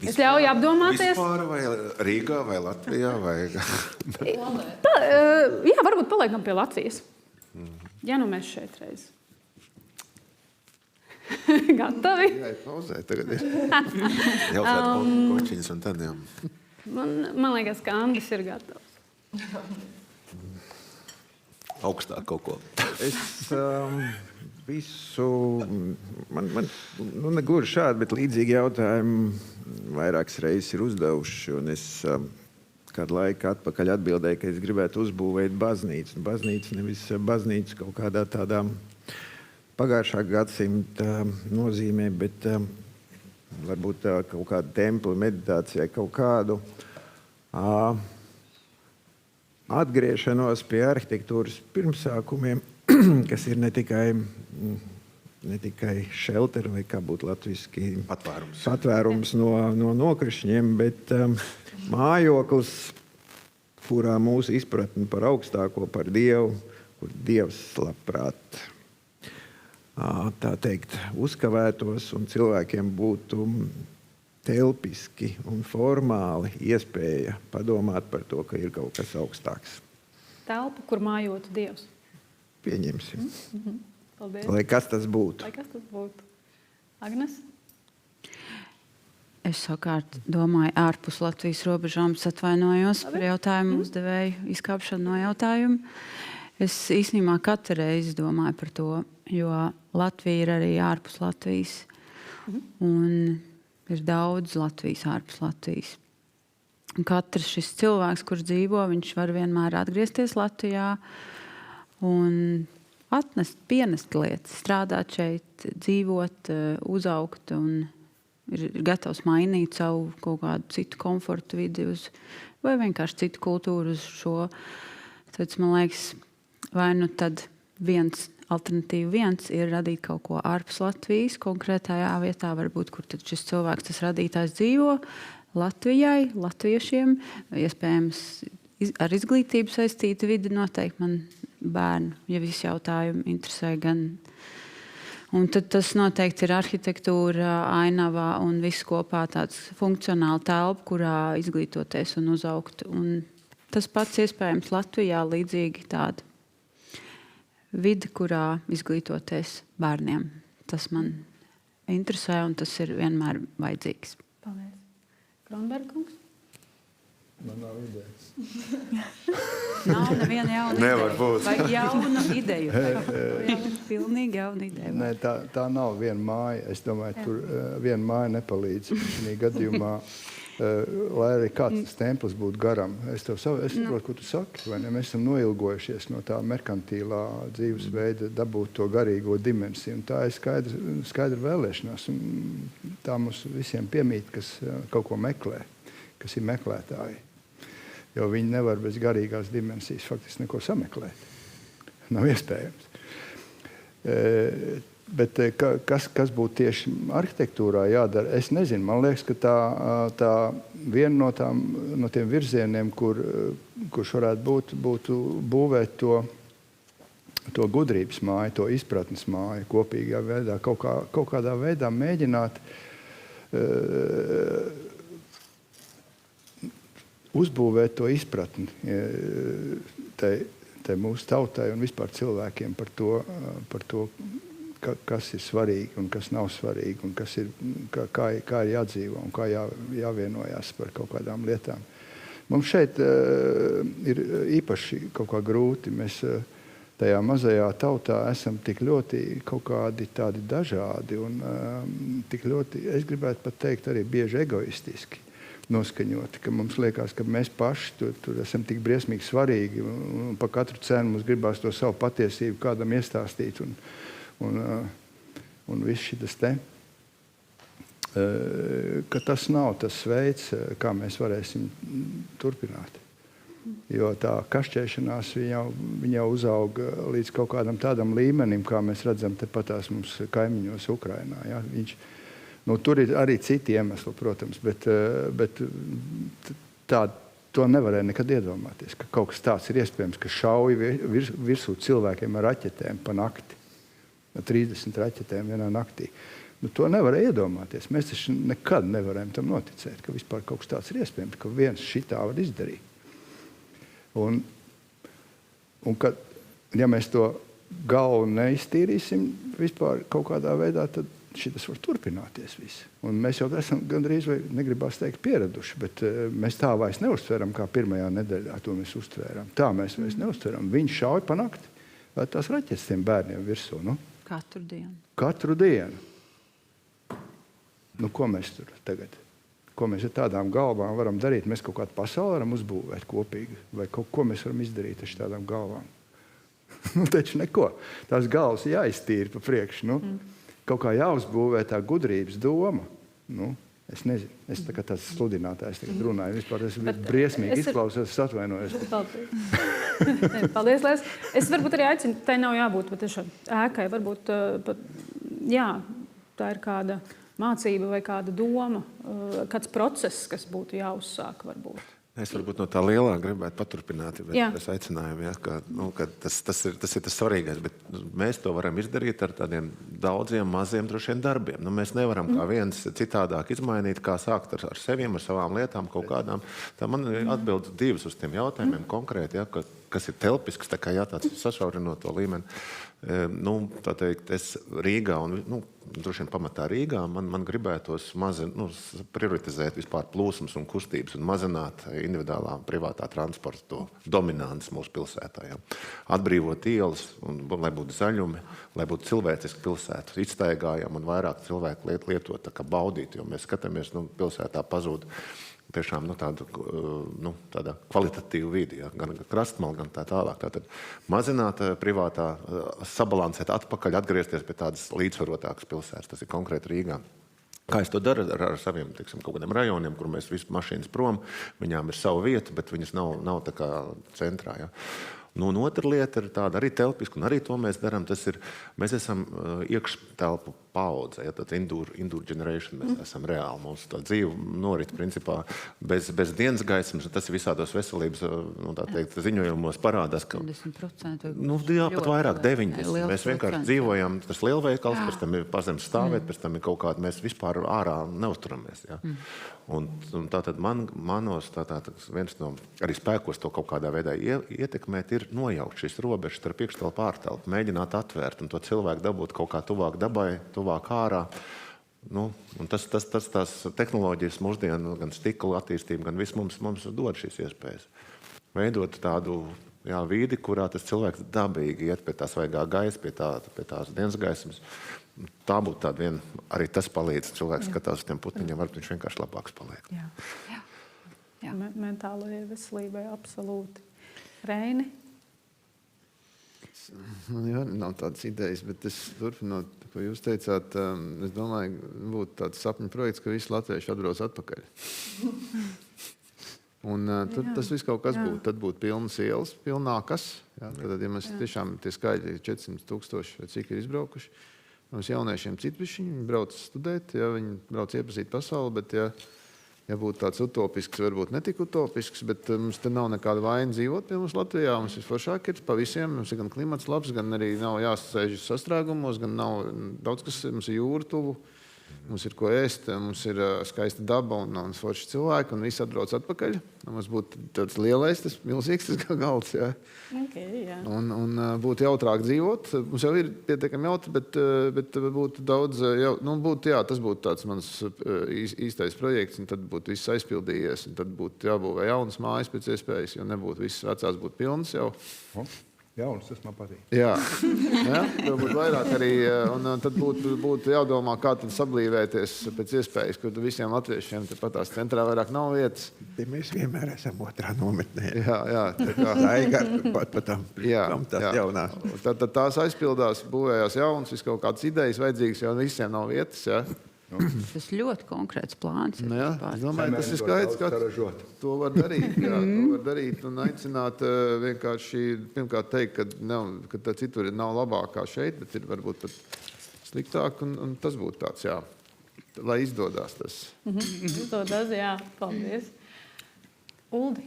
Es ļauju apdomāties. Vispār vai Rīgā vai Latvijā? Jā, varbūt paliekam pie Latvijas. Ja nu mēs šeit reiz. Gatavi? Jā, pauzē tagad ir. Jautāt kočiņas un tad jau. Man liekas, ka Andris ir gatavs. Augstāk kaut ko. Es visu, man negluži šādi, bet līdzīgi jautājumi vairākas reizes ir uzdevuši, un es kādu laiku atpakaļ atbildēju, ka es gribētu uzbūvēt baznīcu. Baznīca nevis baznīca kaut kādā tādā pagājušā gadsimta nozīmē, bet varbūt kaut kādu templi, meditācijai, kaut kādu atgriešanos pie arhitektūras pirmsākumiem, kas ir ne tikai shelter, vai kā būtu latviski patvērums no nokrišņiem, bet mājoklis, kurā mūsu izpratne par augstāko, par Dievu, kur Dievs labprāt tā teikt, uzkavētos un cilvēkiem būtu telpiski un formāli iespēja padomāt par to, ka ir kaut kas augstāks. Telpa, kur mājotu Dievs. Pieņemsim. Paldies. Lai kas tas būtu. Agnes? Es savukārt domāju ārpus Latvijas robežām, atvainojos par jautājumu uzdevēju izkāpšanu no jautājumu. Es īstenībā katru reizi domāju par to, jo Latvija ir arī ārpus Latvijas. Un ir daudz Latvijas ārpus Latvijas. Un katrs šis cilvēks, kurš dzīvo, viņš var vienmēr atgriezties Latvijā un pienest lietas, strādāt šeit, dzīvot, uzaugt un ir gatavs mainīt savu kaut kādu citu komfortu vidi vai vienkārši citu kultūru uz šo. Tad, man liekas, vai nu tad alternatīva viens ir radīt kaut ko ārpus Latvijas, konkrētajā vietā, varbūt, kur tad šis cilvēks, tas radītājs dzīvo, Latvijai, latviešiem, iespējams ar izglītību saistīta vide noteikti man bērnu, ja visi jautājumi interesē gan. Un tad tas noteikti ir arhitektūra, ainavā un viss kopā tāds funkcionāli telpa, kurā izglītoties un uzaugt. Un tas pats iespējams Latvijā līdzīgi tāda vide, kurā izglītoties bērniem. Tas man interesē un tas ir vienmēr vajadzīgs. Paldies. Kronbergs? Man nav idejas. Nav neviena jauna Nevar ideja. būt. Vai jaunu ideju? Pilnīgi jauna ideja. Nē, tā nav viena māja. Es domāju, tur viena māja nepalīdz šī gadījumā. Lai arī kāds tas templis būtu garam. Es saprotu, ko tu saki. Vai ne? Mēs esam noilgojušies no tā merkantīlā dzīvesveida dabūt to garīgo dimensiju. Un tā ir skaidra vēlēšanās. Un tā mums visiem piemīt, kas kaut ko meklē, kas ir meklētāji. Jo viņi nevar bez garīgās dimensijas faktiski neko sameklēt. Nav iespējams. Bet kas būtu tieši arhitektūrā jādara, es nezinu. Man liekas, ka tā viena no tiem virzieniem, kurš varētu būt, būtu būvēt to gudrības māju, to izpratnes māju kopīgā veidā, kaut kādā veidā mēģināt uzbūvēt to izpratni tai mūsu tautai un vispār cilvēkiem par to kas ir svarīgi un kas nav svarīgi, un kas ir, kā ir jādzīvo un kā jāvienojās par kaut kādām lietām. Mums šeit ir īpaši kaut kā grūti. Mēs tajā mazajā tautā esam tik ļoti kaut kādi tādi dažādi un tik ļoti, es gribētu pat teikt, arī bieži egoistiski noskaņoti, ka mums liekas, ka mēs paši tur esam tik briesmīgi svarīgi un pa katru cenu mums gribās to savu patiesību kādam iestāstīt un viss šitas te. Ka tas nav tas veids, kā mēs varēsim turpināt. Jo tā kašķēšanās viņa jau uzauga līdz kaut kādam tādam līmenim, kā mēs redzam tepatās mums kaimiņos Ukrainā. Ja? Tur ir arī citi iemesli, protams, bet to nevarēja nekad iedomāties, ka kaut kas tāds ir iespējams, ka šauj virsū cilvēkiem ar raķetēm pa nakti. 30 raķetēm vienā naktī. To nevarēja iedomāties. Mēs taču nekad nevarējam tam noticēt, ka vispār kaut kas tāds ir iespējams, ka viens šitā var izdarīt. Un kad, ja mēs to galvu neiztīrīsim vispār kaut kādā veidā, tad šitas var turpināties viss. Un mēs jau esam gandrīz, vai negribās teikt, pieraduši, bet mēs tā vairs neuztveram, kā pirmajā nedēļā to mēs uztvērām. Tā mēs vairs neuztveram. Viņš šauj pa nakti, vai tās raķetes tiem bērniem virsū. Katru dienu. Katru dienu. Ko mēs tur tagad? Ko mēs ar tādām galvām varam darīt? Mēs kaut kādu pasauli varam uzbūvēt kopīgi? Vai ko mēs varam izdarīt ar tādām galvām? Taču neko. Tās galvas jāiztīra pa priekšu. Kaut kā jāuzbūvē tā gudrības doma. Es nezinu. Es tā kā tāds sludinātājs tagad runāju. Vispār tas briesmīgi izklausās, es atvainojos. Paldies, Lēs. Es varbūt arī aicinu, tai nav jābūt patiešām ēkai. Varbūt, tā ir kāda mācība vai kāda doma, kāds process, kas būtu jāuzsāk varbūt. Es varbūt no tā lielā gribētu paturpināt, bet es aicinājumu, ka tas ir tas svarīgais, bet mēs to varam izdarīt ar tādiem daudziem maziem droši vien darbiem. Mēs nevaram kā viens citādāk izmainīt, kā sākt ar seviem, ar savām lietām kaut kādām. Tā man atbild divas uz tiem jautājumiem konkrēti, kas ir telpisks, tā kā tāds sašaurinot to līmeni. Tā teikt, es Rīgā un droši vien pamatā Rīgā man gribētos prioritizēt vispār plūsmas un kustības un mazināt individuālā privātā transporta dominants mūsu pilsētā. Ja. Atbrīvot ielas, lai būtu zaļumi, lai būtu cilvēciski pilsētu. Izstaigājam un vairāk cilvēku lietot, tā kā baudīt, jo mēs skatāmies, pilsētā pazūd tiešām tāda kvalitatīva vidi, gan krastmala, gan tā tālāk. Tātad mazināt privātā, sabalansēt atpakaļ, atgriezties pie tādas līdzsvarotākas pilsētas. Tas ir konkrēti Rīgā. Kā es to daru ar saviem, kaut kādiem rajoniem, kur mēs visi mašīnas prom, viņām ir sava vieta, bet viņas nav tā kā centrā. Ja. Un otra lieta ir tāda arī telpiska, un arī to mēs darām. Mēs esam iekštelpu paudze, tāds indoor generation, mēs esam reāli. Mums tā dzīve norit principā bez dienas gaismas, tas ir visādos veselības ziņojumos parādās, ka 90%. Pat vairāk, 90%. Mēs vienkārši dzīvojam, tas lielveikals, pēc tam ir pazemes stāvēt, pēc tam ir kaut kāda, mēs vispār ārā neuzturamies. Ja. Un tātad manos viens no arī spēkos to kaut kādā veidā ietekmēt ir nojaukt šīs robežas starp iekštelpu ārtelpu, mēģināt atvērt un to cilvēku dabūt kaut kā tuvāk dabai, tuvāk ārā. Un tās tehnoloģijas mūsdienu, gan stikla attīstība, gan viss mums dod šīs iespējas. Veidot tādu vīdi, kurā tas cilvēks dabīgi iet pie tā svaigā gaisa, pie tās dienas gaismas. Tā būtu tāda viena, arī tas palīdz. Cilvēks skatās uz tiem putniņiem, varbūt viņš vienkārši labāks paliek. Jā. Mentālajai veselībai absolūti. Reini? Man nav tādas idejas, bet es turpinot, ko jūs teicāt, es domāju, būtu tāds sapņu projekts, ka visi latvieši atbrauc atpakaļ. Un tas viss kaut kas būtu. Tad būtu pilnas ielas, pilnākas. Tad, ja mēs tiešām tie skaļi 400,000 vai cik ir izbraukuši, mums jauniešiem citvišķi, viņi brauc studēt, viņi brauc iepazīt pasauli, bet ja būtu tāds utopisks, varbūt netik utopisks, bet mums te nav nekāda vaina dzīvot pie mums Latvijā. Mums visforšāk ir pa visiem, mums ir gan klimats labs, gan arī nav jāsasēžas sastrēgumos, gan nav daudz, kas mums ir jūra tuvu. mums ir ko ēst, mums ir skaista daba un forši cilvēki, un visi atbrauc atpakaļ. Mums būtu tāds lielais, tas milzīgs tas galds, jā. Okay, jā. Un būtu jautrāk dzīvot. Mums jau ir pietiekami jautri, bet būtu daudz, tas būtu tāds mans īstais projekts, un tad būtu viss aizpildījies, un tad būtu jābūvē jaunas mājas pēc iespējas, jo nebūtu visas vecās būtu pilnas jau. Jauns, tas man patīk. Jā, tev būtu vairāk arī, un tad būtu jādomā, kā tad sablīvēties pēc iespējas, kur visiem latviešiem pat tās centrā vairāk nav vietas. Mēs vienmēr esam otrā nometnē. Jā, tā kā Raiga pat tam tās jaunās. Tad tās aizpildās, būvējās jaunas, viss kaut kādas idejas vajadzīgas, jo visiem nav vietas, jā. Tas ļoti konkrēts plāns. Jā, es domāju, tas ir skaidrs, ka to var darīt. Jā, to var darīt un aicināt vienkārši pirmkārt teikt, ka tā citur nav labāk kā šeit, bet ir varbūt pat sliktāk, un tas būtu tāds, jā, lai izdodās tas. Izdodās, jā, paldies. Uldi.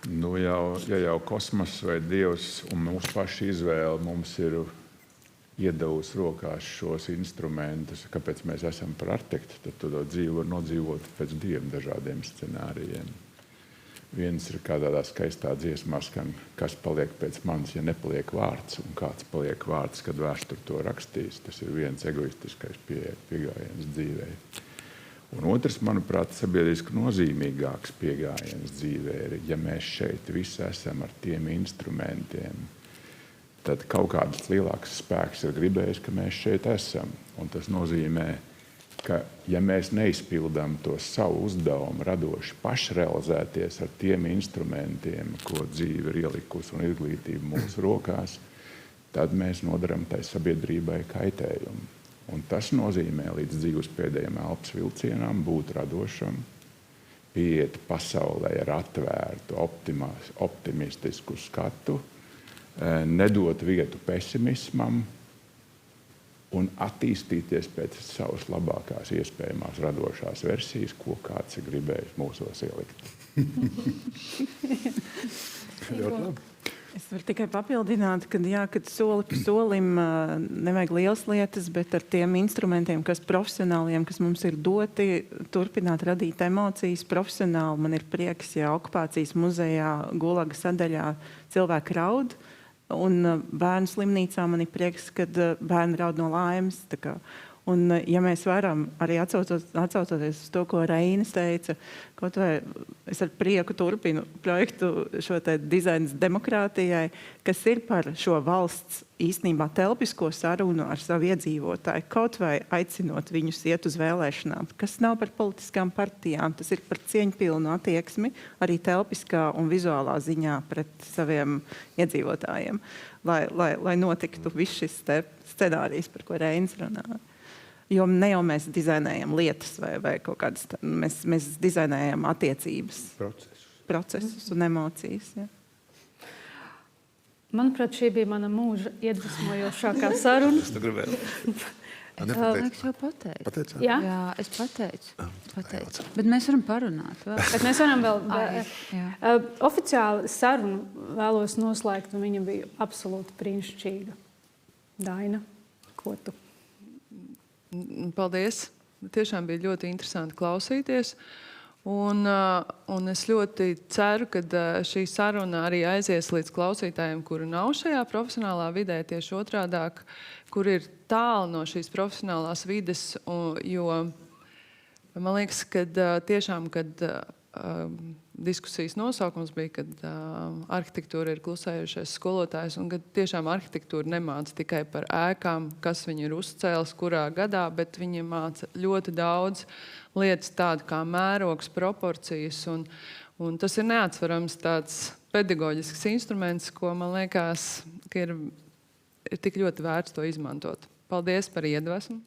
Ja jau kosmos vai Dievs un mūsu paši izvēle mums ir iedavusi rokās šos instrumentus, kāpēc mēs esam par arhitektu, tad to dzīvi var nodzīvot pēc 2 dažādiem scenārijiem. Viens ir kā tādā skaistā dziesmā skan, kas paliek pēc manis, ja nepaliek vārds, un kāds paliek vārds, kad vēsture to rakstīs. Tas ir viens egoistiskais pieejams dzīvē. Un otrs, manuprāt, sabiedriski nozīmīgāks pieejams dzīvē ir, ja mēs šeit visi esam ar tiem instrumentiem, tad kaut kāds lielāks spēks ir gribējis, ka mēs šeit esam. Un tas nozīmē, ka ja mēs neizpildām to savu uzdevumu radoši pašrealizēties ar tiem instrumentiem, ko dzīve ir ielikusi un izglītība mūsu rokās, tad mēs nodaram tai sabiedrībai kaitējumu. Un tas nozīmē līdz dzīves pēdējiem elpas vilcienām būt radošam, pieiet pasaulē ar atvērtu, optimistisku skatu, nedot vietu pesimismam un attīstīties pēc savas labākās iespējamās radošās versijas, ko kāds ir gribējis mūsos ielikt. Es varu tikai papildināt, ka kad soli pa solim nevajag lielas lietas, bet ar tiem instrumentiem, kas profesionāliem, kas mums ir doti, turpināt radīt emocijas profesionāli. Man ir prieks, ja okupācijas muzejā Gulaga sadaļā cilvēki raud, un bērnu slimnīcā man ir prieks, kad bērni raud no laimes. Un, ja mēs varam, arī atsaucoties uz to, ko Reinis teica, kaut vai es ar prieku turpinu projektu šo te dizains demokrātijai, kas ir par šo valsts īstenībā telpisko sarunu ar savu iedzīvotāju, kaut vai aicinot viņus iet uz vēlēšanām, kas nav par politiskām partijām, tas ir par cieņpilnu attieksmi, arī telpiskā un vizuālā ziņā pret saviem iedzīvotājiem, lai notiktu viss šis scenārijs, par ko Reinis runāja. Jo ne jau mēs dizainējam lietas vai kaut kādas, mēs dizainējam attiecības, procesus un emocijas. Ja. Manuprāt, šī bija mana mūža iedvesmojošākā saruna. Es tu gribēju. Es jau pateicu. Jā? Jā, es pateicu. Bet mēs varam parunāt vēl. Bet mēs varam vēl oficiāli sarunu vēlos noslēgt, un viņa bija absolūti brīnišķīga. Daina, ko tu? Paldies! Tiešām bija ļoti interesanti klausīties. Un es ļoti ceru, ka šī saruna arī aizies līdz klausītājiem, kuri nav šajā profesionālā vidē, tieši otrādāk, kur ir tālu no šīs profesionālās vides. Jo man liekas, ka tiešām, kad diskusijas nosaukums bija, kad arhitektūra ir klusējušais skolotājs, un kad tiešām arhitektūra nemāca tikai par ēkām, kas viņi ir uzcēlis, kurā gadā, bet viņi māca ļoti daudz lietas tādu kā mērogs, proporcijas, un tas ir neatsverams tāds pedagoģisks instruments, ko man liekas, ka ir tik ļoti vērts to izmantot. Paldies par iedvesmu!